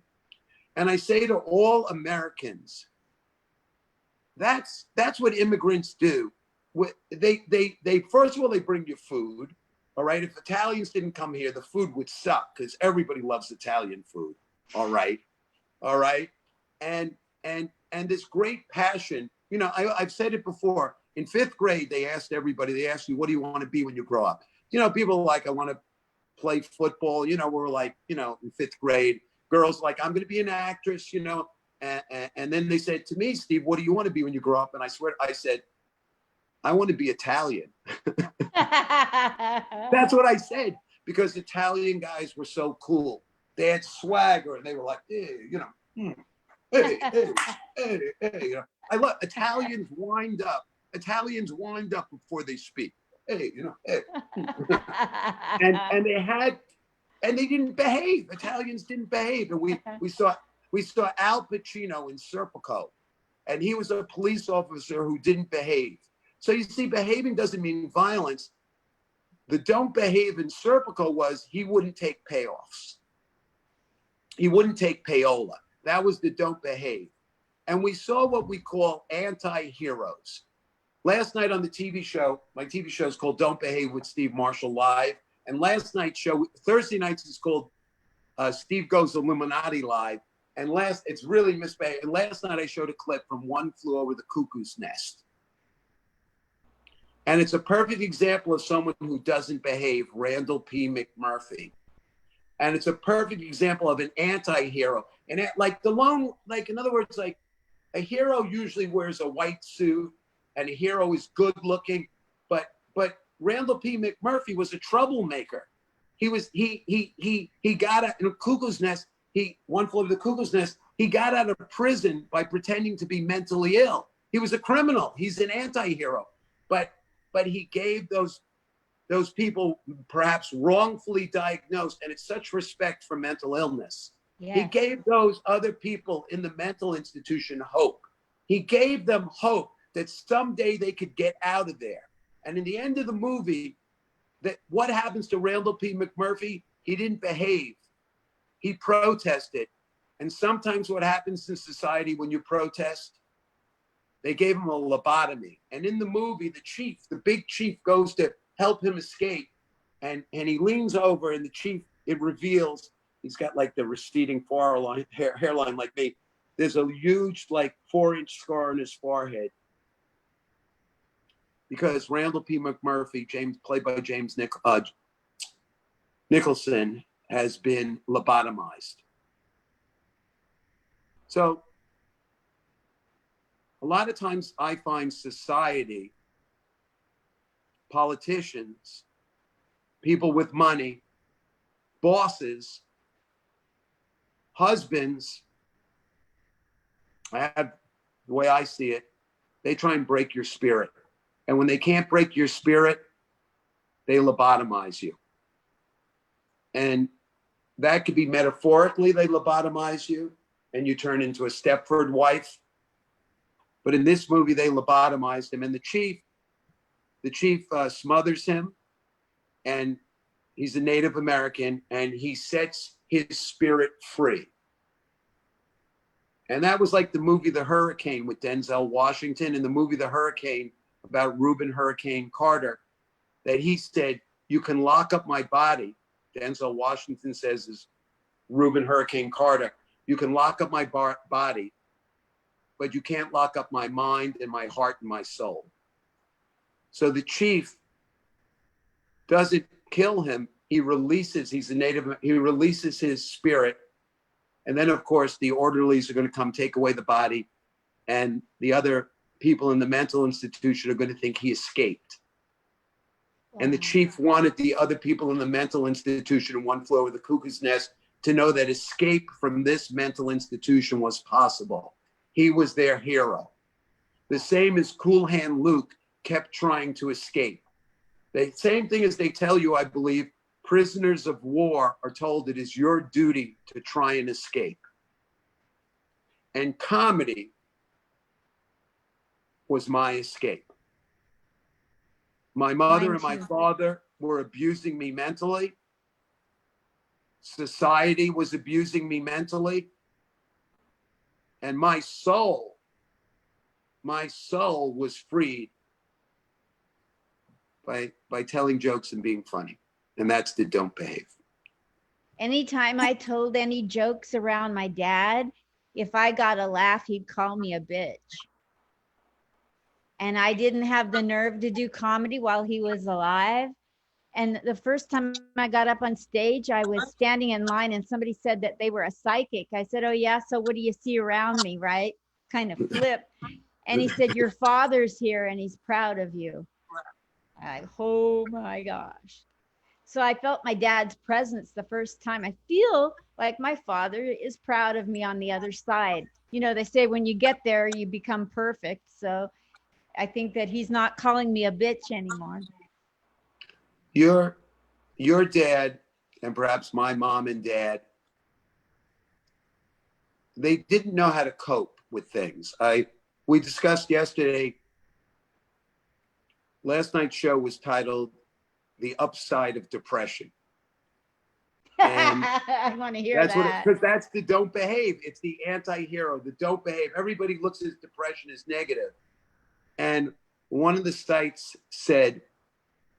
And I say to all Americans, that's what immigrants do. They first of all, they bring you food. All right. If Italians didn't come here, the food would suck because everybody loves Italian food. All right. All right. And this great passion, you know, I've said it before. In 5th grade, they asked you, what do you want to be when you grow up? You know, people are like, I want to play football. You know, we're like, you know, in 5th grade, girls like, I'm going to be an actress, you know. And then they said to me, Steve, what do you want to be when you grow up? And I swear, I said, I want to be Italian. That's what I said, because Italian guys were so cool. They had swagger and they were like, hey, you know, hey, you know. I love Italians wind up before they speak. Hey, you know, hey. and they didn't behave. Italians didn't behave. And we saw Al Pacino in Serpico, and he was a police officer who didn't behave. So you see, behaving doesn't mean violence. The don't behave in Serpico was he wouldn't take payoffs. He wouldn't take payola. That was the don't behave. And we saw what we call anti-heroes. Last night on the TV show, my TV show is called Don't Behave with Steve Marshall Live. And last night's show, Thursday nights, is called Steve Goes Illuminati Live. And it's really misbehaved. And last night I showed a clip from One Flew Over the Cuckoo's Nest. And it's a perfect example of someone who doesn't behave, Randall P. McMurphy. And it's a perfect example of an anti-hero. And like in other words, like a hero usually wears a white suit and a hero is good looking. But Randall P. McMurphy was a troublemaker. He got out in a cuckoo's nest. One Flew Over the Cuckoo's Nest. He got out of prison by pretending to be mentally ill. He was a criminal. He's an anti-hero. But he gave those people, perhaps wrongfully diagnosed, and it's such respect for mental illness. Yes. He gave those other people in the mental institution hope. He gave them hope that someday they could get out of there. And in the end of the movie, what happens to Randall P. McMurphy? He didn't behave. He protested. And sometimes what happens in society when you protest, they gave him a lobotomy. And in the movie, the big chief goes to help him escape. And he leans over, and the chief, it reveals, he's got like the receding hairline like me. There's a huge, like 4-inch scar on his forehead. Because Randall P. McMurphy, played by James Nicholson, has been lobotomized. So a lot of times I find society, politicians, people with money, bosses, husbands, the way I see it, they try and break your spirit. And when they can't break your spirit, they lobotomize you. And that could be metaphorically, they lobotomize you and you turn into a Stepford wife. But in this movie, they lobotomized him, and the chief smothers him, and he's a Native American, and he his spirit free. And that was like the movie The Hurricane with Denzel Washington, and the movie The Hurricane about Reuben Hurricane Carter, that he said, you can lock up my body. Denzel Washington says is Reuben Hurricane Carter, you can lock up my body, but you can't lock up my mind and my heart and my soul. So the chief doesn't kill him. He releases, he's a native, he releases his spirit. And then, of course, the orderlies are going to come take away the body. And the other people in the mental institution are going to think he escaped. And the chief wanted the other people in the mental institution in One Flew Over the Cuckoo's Nest to know that escape from this mental institution was possible. He was their hero. The same as Cool Hand Luke kept trying to escape. The same thing as they tell you, I believe, prisoners of war are told it is your duty to try and escape. And comedy was my escape. My mother and my father were abusing me mentally. Society was abusing me mentally. And my soul was freed by telling jokes and being funny. And that's the don't behave. Anytime I told any jokes around my dad, if I got a laugh, he'd call me a bitch. And I didn't have the nerve to do comedy while he was alive. And the first time I got up on stage, I was standing in line and somebody said that they were a psychic. I said, oh yeah, so what do you see around me, right? Kind of flipped. And he said, your father's here and he's proud of you. Oh my gosh. So I felt my dad's presence the first time. I feel like my father is proud of me on the other side. You know, they say when you get there, you become perfect. So I think that he's not calling me a bitch anymore. Your dad, and perhaps my mom and dad, they didn't know how to cope with things. We discussed yesterday, last night's show was titled The Upside of Depression. And I want to hear that's that. because that's the don't behave. It's the anti-hero, the don't behave. Everybody looks at depression as negative. And one of the sites said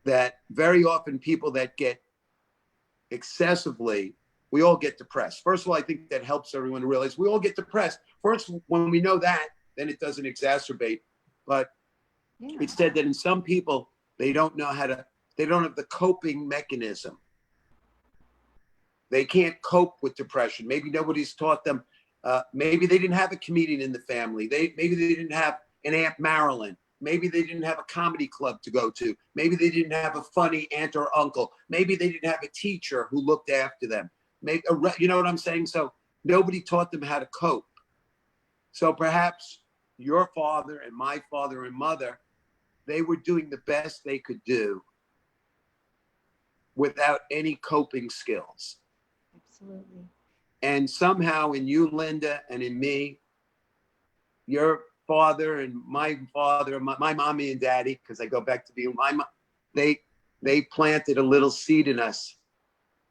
that very often people that get excessively, we all get depressed. First of all, I think that helps everyone to realize we all get depressed. First, when we know that, then it doesn't exacerbate. But it said that in some people, they don't have the coping mechanism. They can't cope with depression. Maybe nobody's taught them. Maybe they didn't have a comedian in the family. Maybe they didn't have an Aunt Marilyn. Maybe they didn't have a comedy club to go to. Maybe they didn't have a funny aunt or uncle. Maybe they didn't have a teacher who looked after them. Maybe, you know what I'm saying? So nobody taught them how to cope. So perhaps your father and my father and mother, they were doing the best they could do without any coping skills. Absolutely. And somehow in you, Linda, and in me, your father and my father, my mommy and daddy, because I go back to being my mom, they planted a little seed in us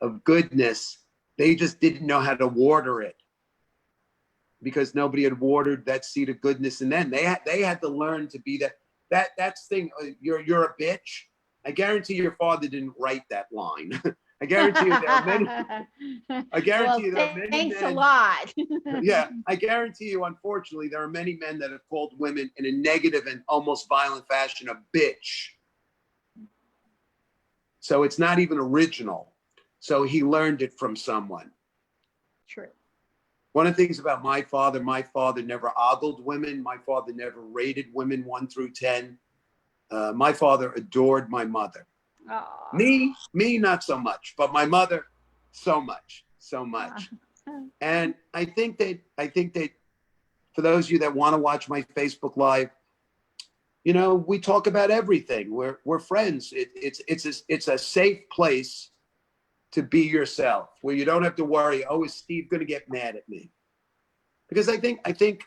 of goodness. They just didn't know how to water it because nobody had watered that seed of goodness. And then they had to learn to be that's thing. You're a bitch. I guarantee your father didn't write that line. I guarantee you there are many. I guarantee you there are many thanks men. a lot. Yeah, I guarantee you, unfortunately, there are many men that have called women in a negative and almost violent fashion a bitch. So it's not even original. So he learned it from someone. True. One of the things about my father never ogled women. My father never rated women 1 through 10. My father adored my mother. Aww. Me, not so much, but my mother, so much. And I think that for those of you that want to watch my Facebook Live, you know, we talk about everything. We're friends. It's a safe place to be yourself, where you don't have to worry, oh, is Steve going to get mad at me? Because I think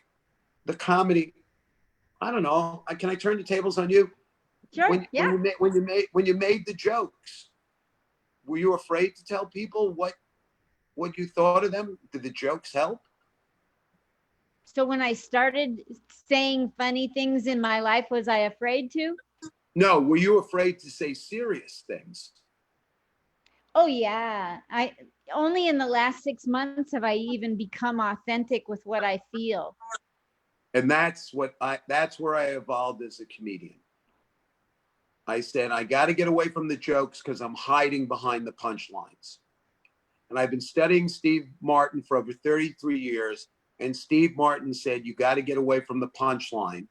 the comedy, I don't know. Can I turn the tables on you? Sure. When you made the jokes, were you afraid to tell people what what you thought of them? Did the jokes help? So when I started saying funny things in my life, was I afraid to? No, were you afraid to say serious things? Oh yeah. I only in the last 6 months have I even become authentic with what I feel. And that's where I evolved as a comedian. I said, I got to get away from the jokes because I'm hiding behind the punchlines. And I've been studying Steve Martin for over 33 years. And Steve Martin said, you got to get away from the punchline.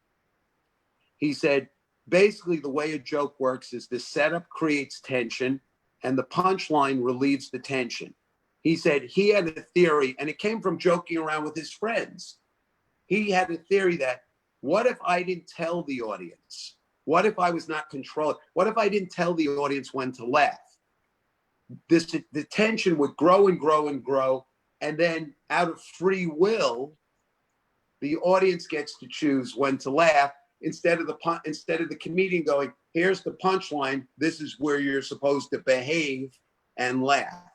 He said, basically, the way a joke works is the setup creates tension and the punchline relieves the tension. He said he had a theory, and it came from joking around with his friends. He had a theory that, what if I didn't tell the audience? What if I was not controlling? What if I didn't tell the audience when to laugh? The tension would grow and grow and grow. And then out of free will, the audience gets to choose when to laugh instead of the comedian going, here's the punchline. This is where you're supposed to behave and laugh.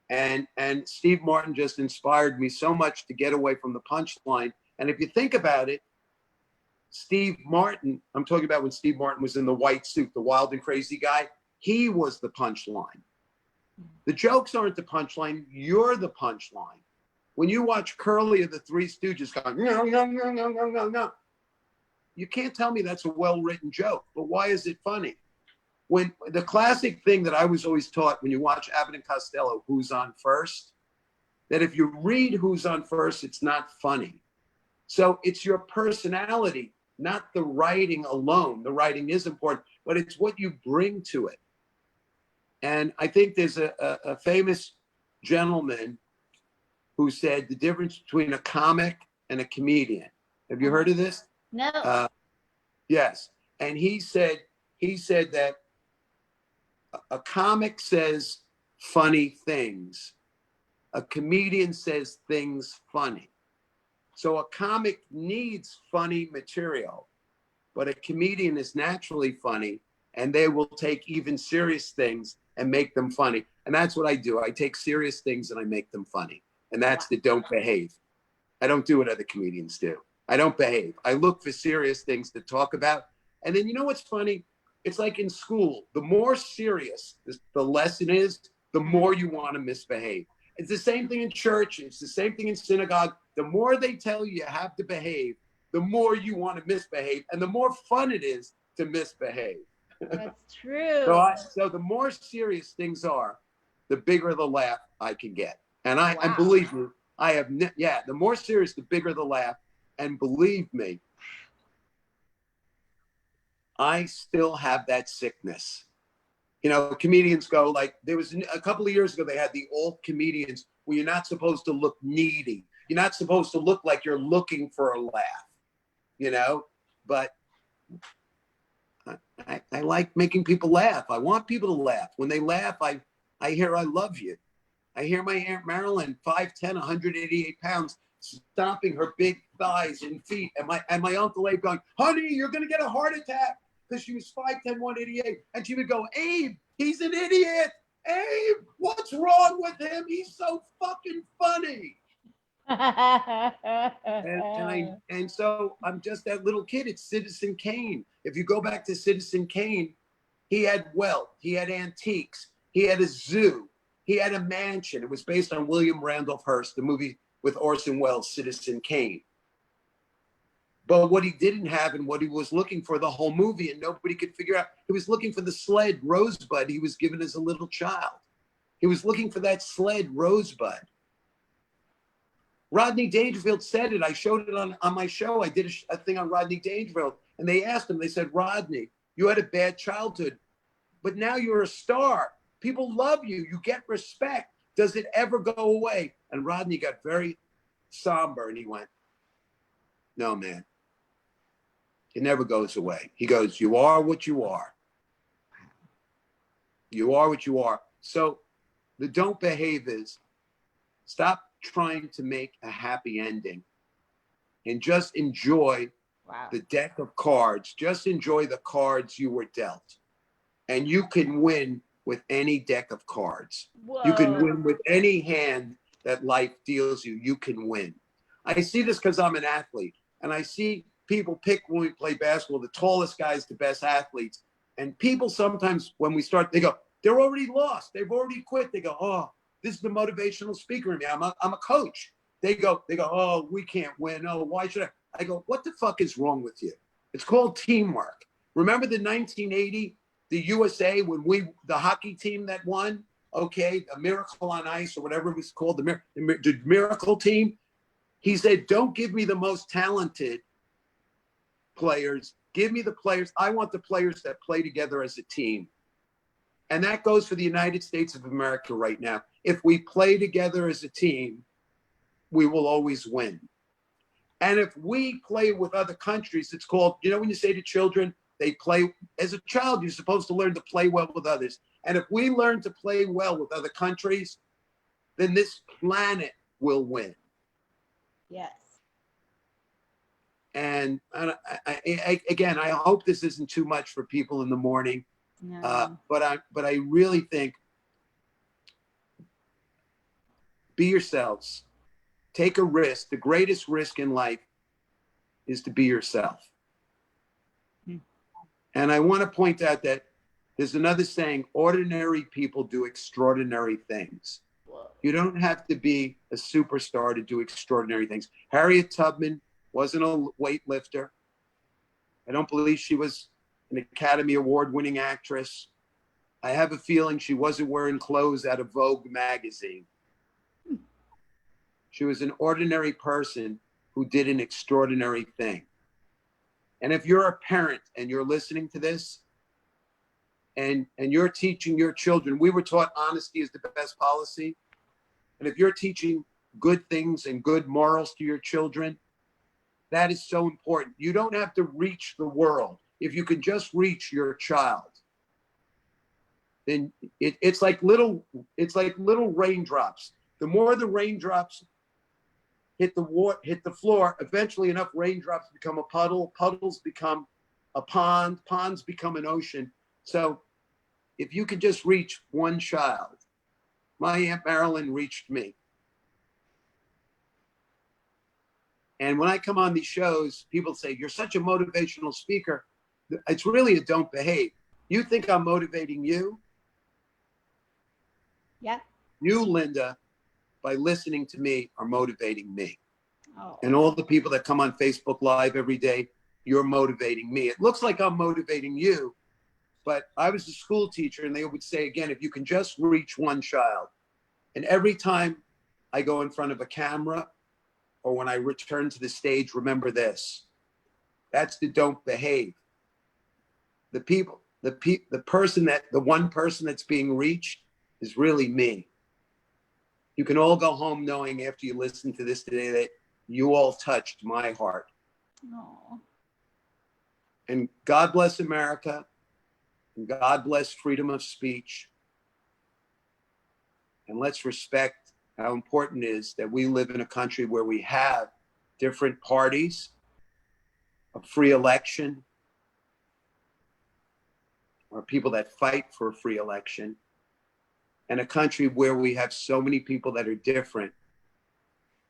And Steve Martin just inspired me so much to get away from the punchline. And if you think about it, Steve Martin, I'm talking about when Steve Martin was in the white suit, the wild and crazy guy, he was the punchline. The jokes aren't the punchline, you're the punchline. When you watch Curly of the Three Stooges going, no, no, no, no, no, no, no, you can't tell me that's a well-written joke, but why is it funny? When the classic thing that I was always taught when you watch Abbott and Costello, Who's on First, that if you read Who's on First, it's not funny. So it's your personality, not the writing alone. The writing is important, but it's what you bring to it. And I think there's a famous gentleman who said the difference between a comic and a comedian. Have you heard of this? No. Yes. And he said that a comic says funny things. A comedian says things funny. So a comic needs funny material, but a comedian is naturally funny, and they will take even serious things and make them funny. And that's what I do. I take serious things and I make them funny. And that's the don't behave. I don't do what other comedians do. I don't behave. I look for serious things to talk about. And then you know what's funny? It's like in school, the more serious the lesson is, the more you want to misbehave. It's the same thing in church. It's the same thing in synagogue. The more they tell you you have to behave, the more you want to misbehave, and the more fun it is to misbehave. That's true. So the more serious things are, the bigger the laugh I can get. And Wow. and believe me, the more serious, the bigger the laugh. And believe me, I still have that sickness. You know, comedians go like, there was a couple of years ago, they had the alt comedians where you're not supposed to look needy. You're not supposed to look like you're looking for a laugh, you know, but I like making people laugh. I want people to laugh. When they laugh, I hear, I love you. I hear my Aunt Marilyn, 5'10", 188 pounds, stomping her big thighs and feet. And my Uncle Abe going, honey, you're going to get a heart attack, because she was 5'10", 188. And she would go, Abe, he's an idiot. Abe, what's wrong with him? He's so fucking funny. And so I'm just that little kid. It's Citizen Kane. If you go back to Citizen Kane, he had wealth, he had antiques, he had a zoo, he had a mansion. It was based on William Randolph Hearst, the movie with Orson Welles, Citizen Kane. But what he didn't have and what he was looking for the whole movie, and nobody could figure out, he was looking for the sled Rosebud he was given as a little child. He was looking for that sled Rosebud. Rodney Dangerfield said it. I showed it on my show. I did a thing on Rodney Dangerfield. And they asked him, they said, Rodney, you had a bad childhood, but now you're a star. People love you. You get respect. Does it ever go away? And Rodney got very somber and he went, no, man. It never goes away. He goes, you are what you are. You are what you are. So the don't behave is stop trying to make a happy ending and just enjoy the deck of cards. Just enjoy the cards you were dealt. And you can win with any deck of cards. Whoa. You can win with any hand that life deals you, you can win. I see this because I'm an athlete, and I see people pick when we play basketball, the tallest guys, the best athletes. And people sometimes when we start, they go, they're already lost. They've already quit. They go, oh, this is the motivational speaker in me. I'm a coach. They go, oh, we can't win. Oh, why should I? I go, what the fuck is wrong with you? It's called teamwork. Remember the 1980, the USA, when the hockey team that won, okay, a Miracle on Ice or whatever it was called, the Miracle team. He said, don't give me the most talented players. Give me the players. I want the players that play together as a team. And that goes for the United States of America right now. If we play together as a team, we will always win. And if we play with other countries, it's called, you know, when you say to children, they play, as a child, you're supposed to learn to play well with others. And if we learn to play well with other countries, then this planet will win. Yes. And again, I hope this isn't too much for people in the morning. No. But I really think, be yourselves. Take a risk. The greatest risk in life is to be yourself. And I want to point out that there's another saying, ordinary people do extraordinary things. You don't have to be a superstar to do extraordinary things. Harriet Tubman wasn't a weightlifter. I don't believe she was an Academy Award-winning actress. I have a feeling she wasn't wearing clothes out of Vogue magazine. She was an ordinary person who did an extraordinary thing. And if you're a parent and you're listening to this and you're teaching your children, we were taught honesty is the best policy. And if you're teaching good things and good morals to your children, that is so important. You don't have to reach the world. If you can just reach your child, then it's like little raindrops. The more the raindrops hit the floor, eventually enough raindrops become a puddle, puddles become a pond, ponds become an ocean. So if you could just reach one child, my Aunt Marilyn reached me. And when I come on these shows, people say, you're such a motivational speaker. It's really a don't behave. You think I'm motivating you? Yeah. You, Linda, by listening to me, are motivating me. Oh. And all the people that come on Facebook Live every day, you're motivating me. It looks like I'm motivating you, but I was a school teacher and they would say, again, if you can just reach one child. And every time I go in front of a camera or when I return to the stage, remember this. That's the don't behave. The one person that's being reached is really me. You can all go home knowing after you listen to this today that you all touched my heart. Oh. And God bless America. And God bless freedom of speech. And let's respect how important it is that we live in a country where we have different parties, a free election, or people that fight for a free election, and a country where we have so many people that are different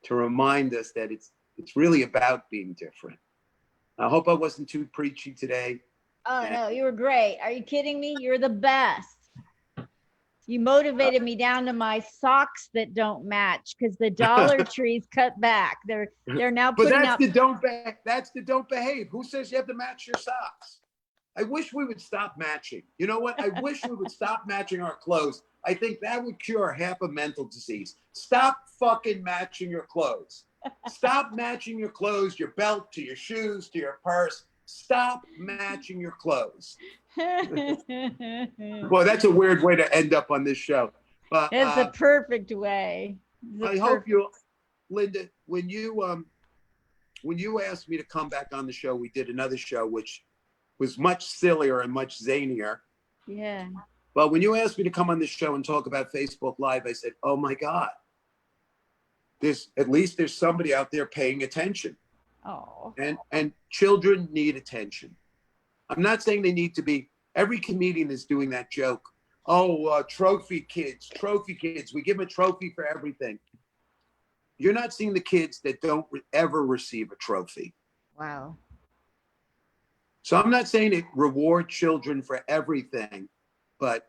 to remind us that it's really about being different. I hope I wasn't too preachy today. Oh, no, you were great. Are you kidding me? You're the best. You motivated me down to my socks that don't match because the Dollar Tree's cut back. They're now But putting that's out. that's the don't behave. Who says you have to match your socks? I wish we would stop matching. You know what? I wish we would stop matching our clothes. I think that would cure half of mental disease. Stop fucking matching your clothes. Stop matching your clothes, your belt to your shoes, to your purse. Stop matching your clothes. Boy, that's a weird way to end up on this show. But It's a perfect way. Hope you, Linda, when you asked me to come back on the show, we did another show which was much sillier and much zanier. Yeah. But when you asked me to come on the show and talk about Facebook Live, I said, oh my God, at least there's somebody out there paying attention. Oh. And children need attention. I'm not saying they need to be, every comedian is doing that joke. Oh, trophy kids. We give them a trophy for everything. you're not seeing the kids that don't ever receive a trophy. Wow. So I'm not saying it reward children for everything, but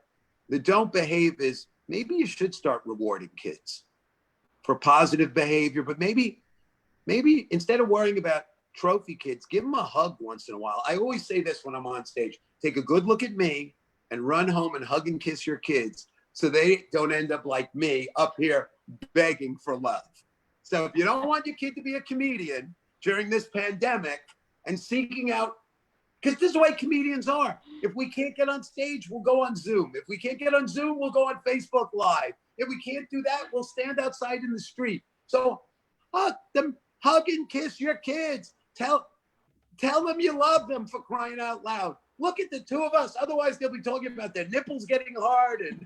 the don't behave is maybe you should start rewarding kids for positive behavior, but maybe instead of worrying about trophy kids, give them a hug once in a while. I always say this when I'm on stage, take a good look at me and run home and hug and kiss your kids so they don't end up like me up here begging for love. So if you don't want your kid to be a comedian during this pandemic and seeking out, because this is the way comedians are. If we can't get on stage, we'll go on Zoom. If we can't get on Zoom, we'll go on Facebook Live. If we can't do that, we'll stand outside in the street. So hug them, hug and kiss your kids. Tell them you love them, for crying out loud. Look at the two of us. Otherwise, they'll be talking about their nipples getting hard. And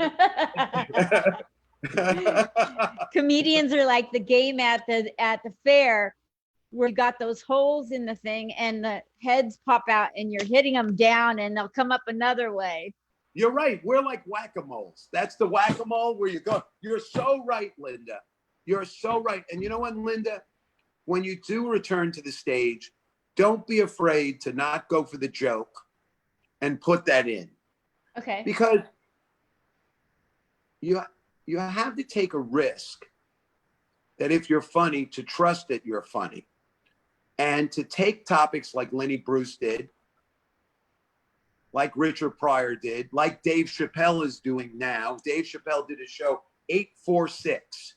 Comedians are like the game at the fair where you got those holes in the thing and the heads pop out and you're hitting them down and they'll come up another way. You're right. We're like whack-a-moles. That's the whack-a-mole where you go. You're so right, Linda. You're so right. And you know what, Linda? When you do return to the stage, don't be afraid to not go for the joke and put that in. Okay. Because you have to take a risk that if you're funny, to trust that you're funny. And to take topics like Lenny Bruce did, like Richard Pryor did, like Dave Chappelle is doing now. Dave Chappelle did a show, 846,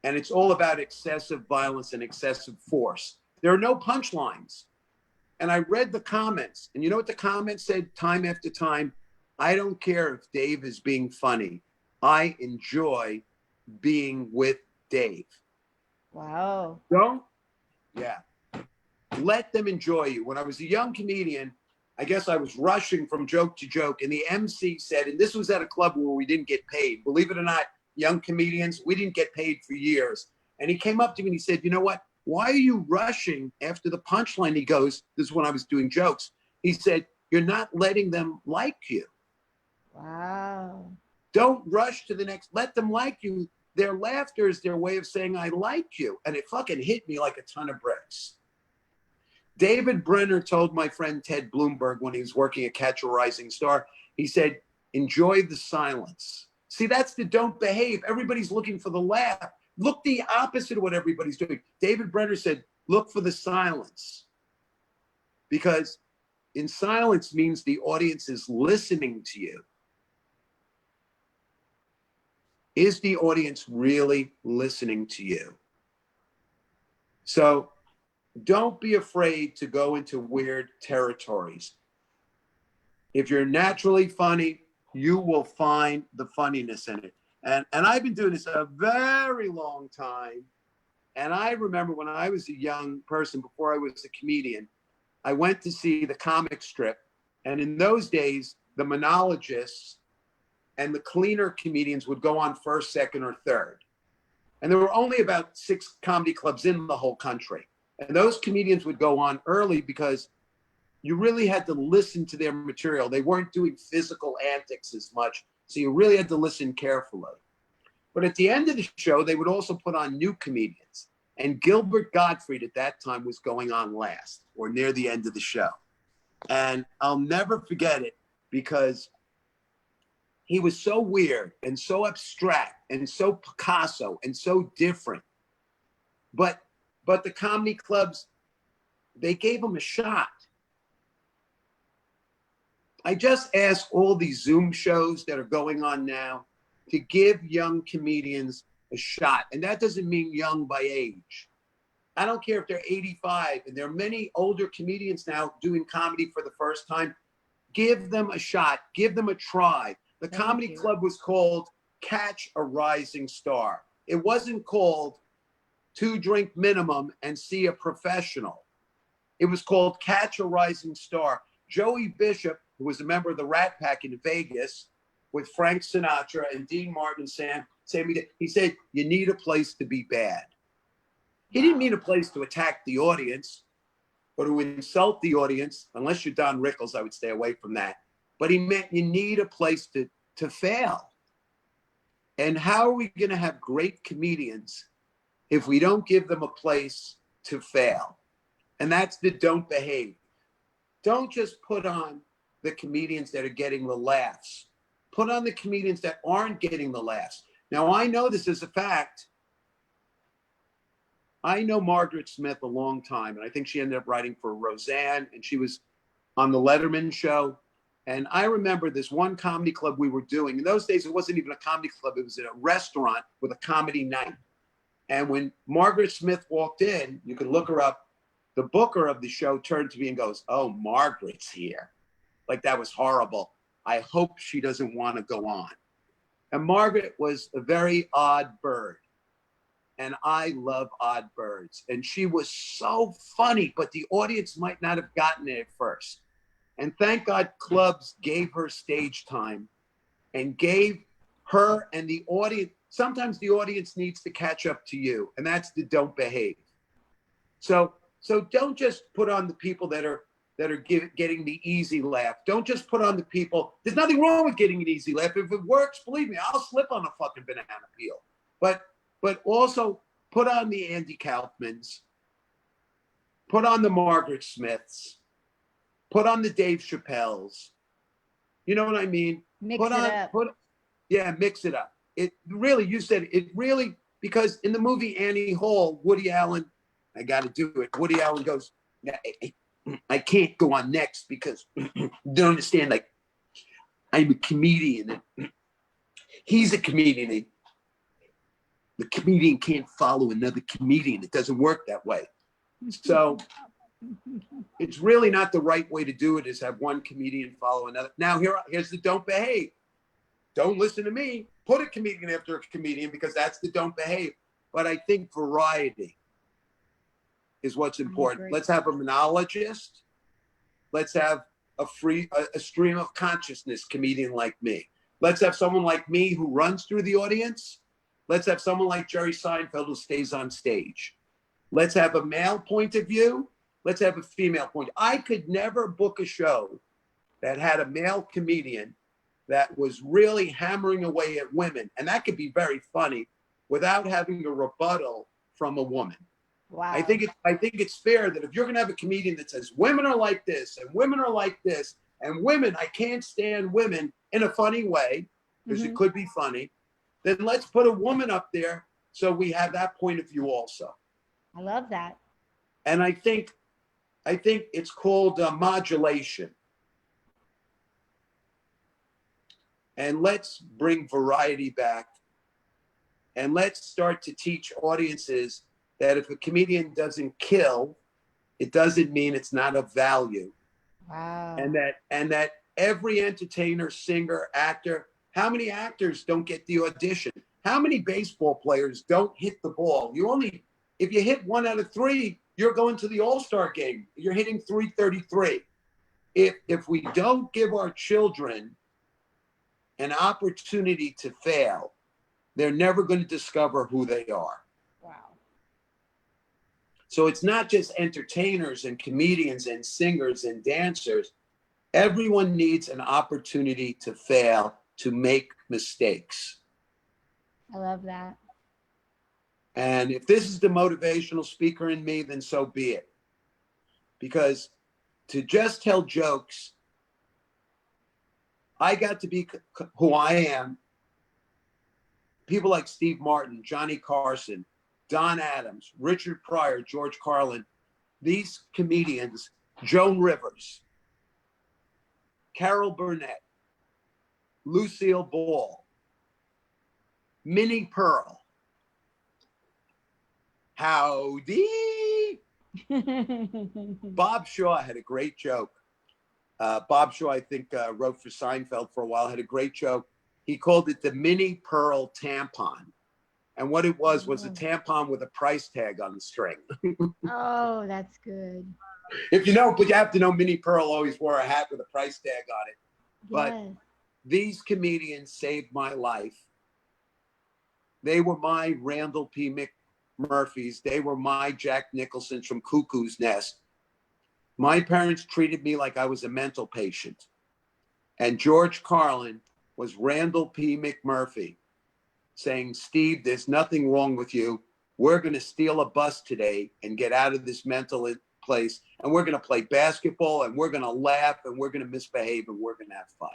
and it's all about excessive violence and excessive force. There are no punchlines. And I read the comments, and you know what the comments said time after time? I don't care if Dave is being funny. I enjoy being with Dave. Wow. Don't? Yeah. Let them enjoy you. When I was a young comedian, I guess I was rushing from joke to joke, and the MC said, and this was at a club where we didn't get paid. Believe it or not, young comedians, we didn't get paid for years. And he came up to me and he said, you know what? Why are you rushing after the punchline? He goes, this is when I was doing jokes. He said, you're not letting them like you. Wow. Don't rush to the next. Let them like you. Their laughter is their way of saying, I like you. And it fucking hit me like a ton of bricks. David Brenner told my friend Ted Bloomberg when he was working at Catch a Rising Star, he said, enjoy the silence. See, that's the don't behave. Everybody's looking for the laugh. Look the opposite of what everybody's doing. David Brenner said, look for the silence. Because in silence means the audience is listening to you. Is the audience really listening to you? So don't be afraid to go into weird territories. If you're naturally funny, you will find the funniness in it. And I've been doing this a very long time. And I remember when I was a young person, before I was a comedian, I went to see the comic strip. And in those days, the monologists and the cleaner comedians would go on first, second, or third. And there were only about 6 comedy clubs in the whole country. And those comedians would go on early because you really had to listen to their material. They weren't doing physical antics as much, so you really had to listen carefully. But at the end of the show, they would also put on new comedians. And Gilbert Gottfried at that time was going on last, or near the end of the show. And I'll never forget it because he was so weird and so abstract and so Picasso and so different. But the comedy clubs, they gave him a shot. I just ask all these Zoom shows that are going on now to give young comedians a shot. And that doesn't mean young by age. I don't care if they're 85, and there are many older comedians now doing comedy for the first time. Give them a shot. Give them a try. The comedy club was called Catch a Rising Star. It wasn't called 2 drink minimum and see a professional. It was called Catch a Rising Star. Joey Bishop, who was a member of the Rat Pack in Vegas with Frank Sinatra and Dean Martin and Sammy, he said, you need a place to be bad. He didn't mean a place to attack the audience or to insult the audience. Unless you're Don Rickles, I would stay away from that. But he meant you need a place to fail. And how are we going to have great comedians if we don't give them a place to fail. And that's the don't behave. Don't just put on the comedians that are getting the laughs. Put on the comedians that aren't getting the laughs. Now, I know this is a fact. I know Margaret Smith a long time, and I think she ended up writing for Roseanne, and she was on the Letterman show. And I remember this one comedy club we were doing. In those days, it wasn't even a comedy club. It was at a restaurant with a comedy night. And when Margaret Smith walked in, you could look her up. The booker of the show turned to me and goes, "Oh, Margaret's here." Like, that was horrible. I hope she doesn't want to go on. And Margaret was a very odd bird. And I love odd birds. And she was so funny, but the audience might not have gotten it at first. And thank God clubs gave her stage time and gave her and the audience. Sometimes the audience needs to catch up to you, and that's the don't behave. So don't just put on the people that are getting the easy laugh. Don't just put on the people. There's nothing wrong with getting an easy laugh. If it works, believe me, I'll slip on a fucking banana peel. But also put on the Andy Kaufmans, put on the Margaret Smiths, put on the Dave Chappelles. You know what I mean? Mix it up. Mix it up. It really, you said it really, because in the movie Annie Hall, Woody Allen, I got to do it. Woody Allen goes, I can't go on next because you don't understand. Like, I'm a comedian. He's a comedian. The comedian can't follow another comedian. It doesn't work that way. So it's really not the right way to do it, is have one comedian follow another. Now, here's the don't behave. Don't listen to me. Put a comedian after a comedian, because that's the don't behave. But I think variety is what's important. Let's have a monologist. Let's have a stream of consciousness comedian like me. Let's have someone like me who runs through the audience. Let's have someone like Jerry Seinfeld who stays on stage. Let's have a male point of view. Let's have a female point. I could never book a show that had a male comedian that was really hammering away at women, and that could be very funny, without having a rebuttal from a woman. Wow. I think it's fair that if you're going to have a comedian that says women are like this and women are like this and women, I can't stand women, in a funny way, because it could be funny, then let's put a woman up there so we have that point of view also. I love that. And I think it's called modulation. And let's bring variety back. And let's start to teach audiences that if a comedian doesn't kill, it doesn't mean it's not of value. Wow. And that every entertainer, singer, actor, how many actors don't get the audition? How many baseball players don't hit the ball? If you hit 1 out of 3, you're going to the All-Star game. You're hitting 333. If we don't give our children an opportunity to fail, they're never going to discover who they are. Wow. So it's not just entertainers and comedians and singers and dancers. Everyone needs an opportunity to fail, to make mistakes. I love that. And if this is the motivational speaker in me, then so be it. Because to just tell jokes, I got to be who I am. People like Steve Martin, Johnny Carson, Don Adams, Richard Pryor, George Carlin, these comedians, Joan Rivers, Carol Burnett, Lucille Ball, Minnie Pearl. Howdy. Bob Shaw had a great joke. Bob Shaw, I think, wrote for Seinfeld for a while, had a great joke. He called it the Minnie Pearl tampon. And what it was a tampon with a price tag on the string. Oh, that's good. If you know, but you have to know Minnie Pearl always wore a hat with a price tag on it. But Yes. these comedians saved my life. They were my Randall P. McMurphys. They were my Jack Nicholsons from Cuckoo's Nest. My parents treated me like I was a mental patient. And George Carlin was Randall P. McMurphy saying, Steve, there's nothing wrong with you. we're going to steal a bus today and get out of this mental place. And we're going to play basketball and we're going to laugh and we're going to misbehave and we're going to have fun.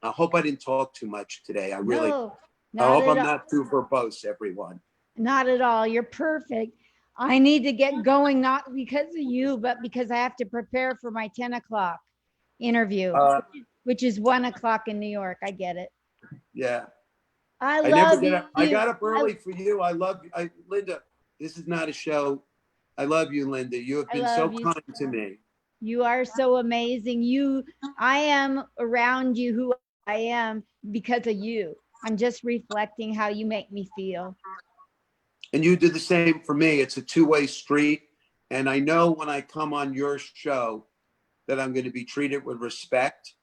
I hope I didn't talk too much today. I hope I'm not too verbose, everyone. Not at all. You're perfect. I need to get going, not because of you, but because I have to prepare for my 10 o'clock interview, which is 1 o'clock in New York. I get it. Yeah. I love you. I got up early for you. I love you. Linda, this is not a show. I love you, Linda. You have been so kind to me. You are so amazing. I am around you who I am because of you. I'm just reflecting how you make me feel. And you did the same for me. It's a two-way street. And I know when I come on your show that I'm going to be treated with respect.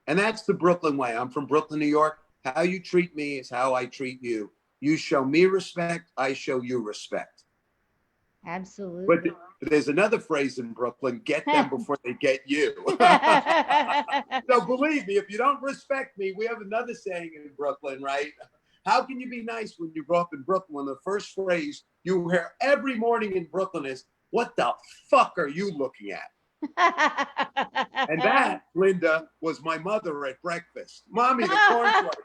And that's the Brooklyn way. I'm from Brooklyn, New York. How you treat me is how I treat you. You show me respect, I show you respect. Absolutely. But there's another phrase in Brooklyn, get them before they get you. So believe me, if you don't respect me, we have another saying in Brooklyn, right? How can you be nice when you grow up in Brooklyn when the first phrase you hear every morning in Brooklyn is, what the fuck are you looking at? And that, Linda, was my mother at breakfast. Mommy, the cornflakes.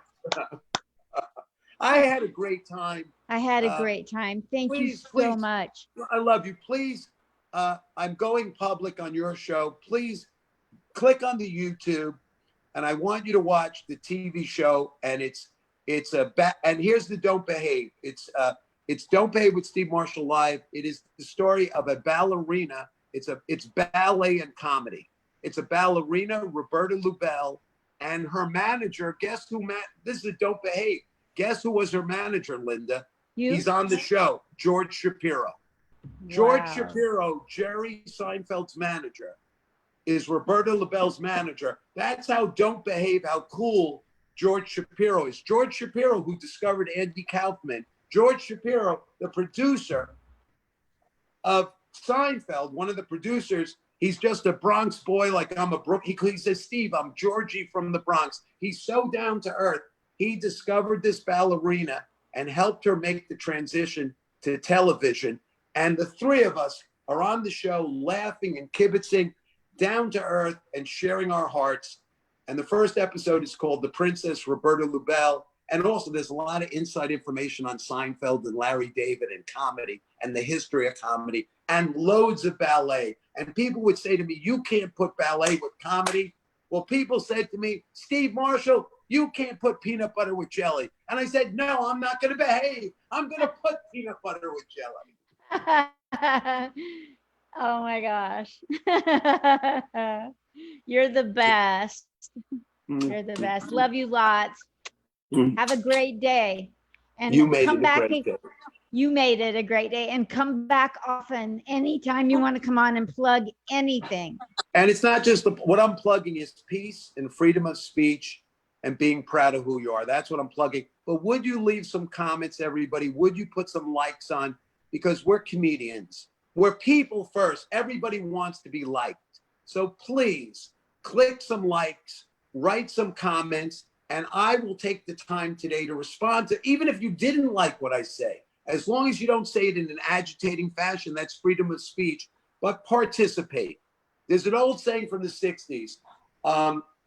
I had a great time. I had a great time. Thank you so much. I love you. Please, I'm going public on your show. Please click on the YouTube, and I want you to watch the TV show. And and here's the Don't Behave. It's Don't Behave with Steve Marshall Live. It is the story of a ballerina. It's ballet and comedy. It's a ballerina, Roberta Lubell, and her manager. Guess who? This is a Don't Behave. Guess who was her manager, Linda? You? He's on the show, George Shapiro. Wow. George Shapiro, Jerry Seinfeld's manager, is Roberta Lubell's manager. That's how Don't Behave, how cool George Shapiro is. George Shapiro, who discovered Andy Kaufman. George Shapiro, the producer of Seinfeld, one of the producers. He's just a Bronx boy, like I'm a Brooklyn. He says, Steve, I'm Georgie from the Bronx. He's so down to earth. He discovered this ballerina and helped her make the transition to television. And the three of us are on the show laughing and kibitzing, down to earth and sharing our hearts. And the first episode is called The Princess Roberta Lubell. And also there's a lot of inside information on Seinfeld and Larry David and comedy and the history of comedy and loads of ballet. And people would say to me, you can't put ballet with comedy. Well, people said to me, Steve Marshall, you can't put peanut butter with jelly. And I said, no, I'm not going to behave. I'm going to put peanut butter with jelly. Oh my gosh. You're the best. You're the best. Love you lots. Have a great day. And you made come it back. A great day. You made it a great day. And come back often. Anytime you want to come on and plug anything. And it's not just what I'm plugging is peace and freedom of speech and being proud of who you are. That's what I'm plugging. But would you leave some comments, everybody? Would you put some likes on? Because we're comedians. We're people first. Everybody wants to be liked. So please click some likes, write some comments, and I will take the time today to respond to, even if you didn't like what I say, as long as you don't say it in an agitating fashion, that's freedom of speech, but participate. There's an old saying from the 60s.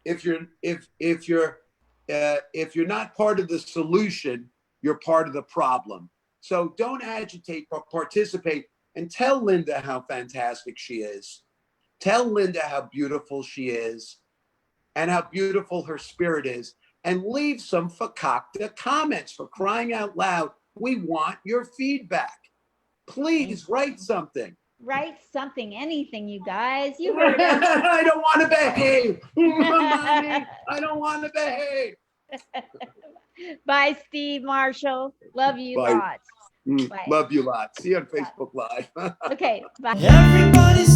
If you're not part of the solution, you're part of the problem. So don't agitate, but participate, and tell Linda how fantastic she is. Tell Linda how beautiful she is and how beautiful her spirit is. And leave some fakakta comments, for crying out loud. We want your feedback. Please write something. Write something, anything, you guys. You heard it. I don't want to behave. Mommy, I don't want to behave. Bye, Steve Marshall. Love you lots. Love you lots. See you on Facebook Live. Okay, bye. Everybody's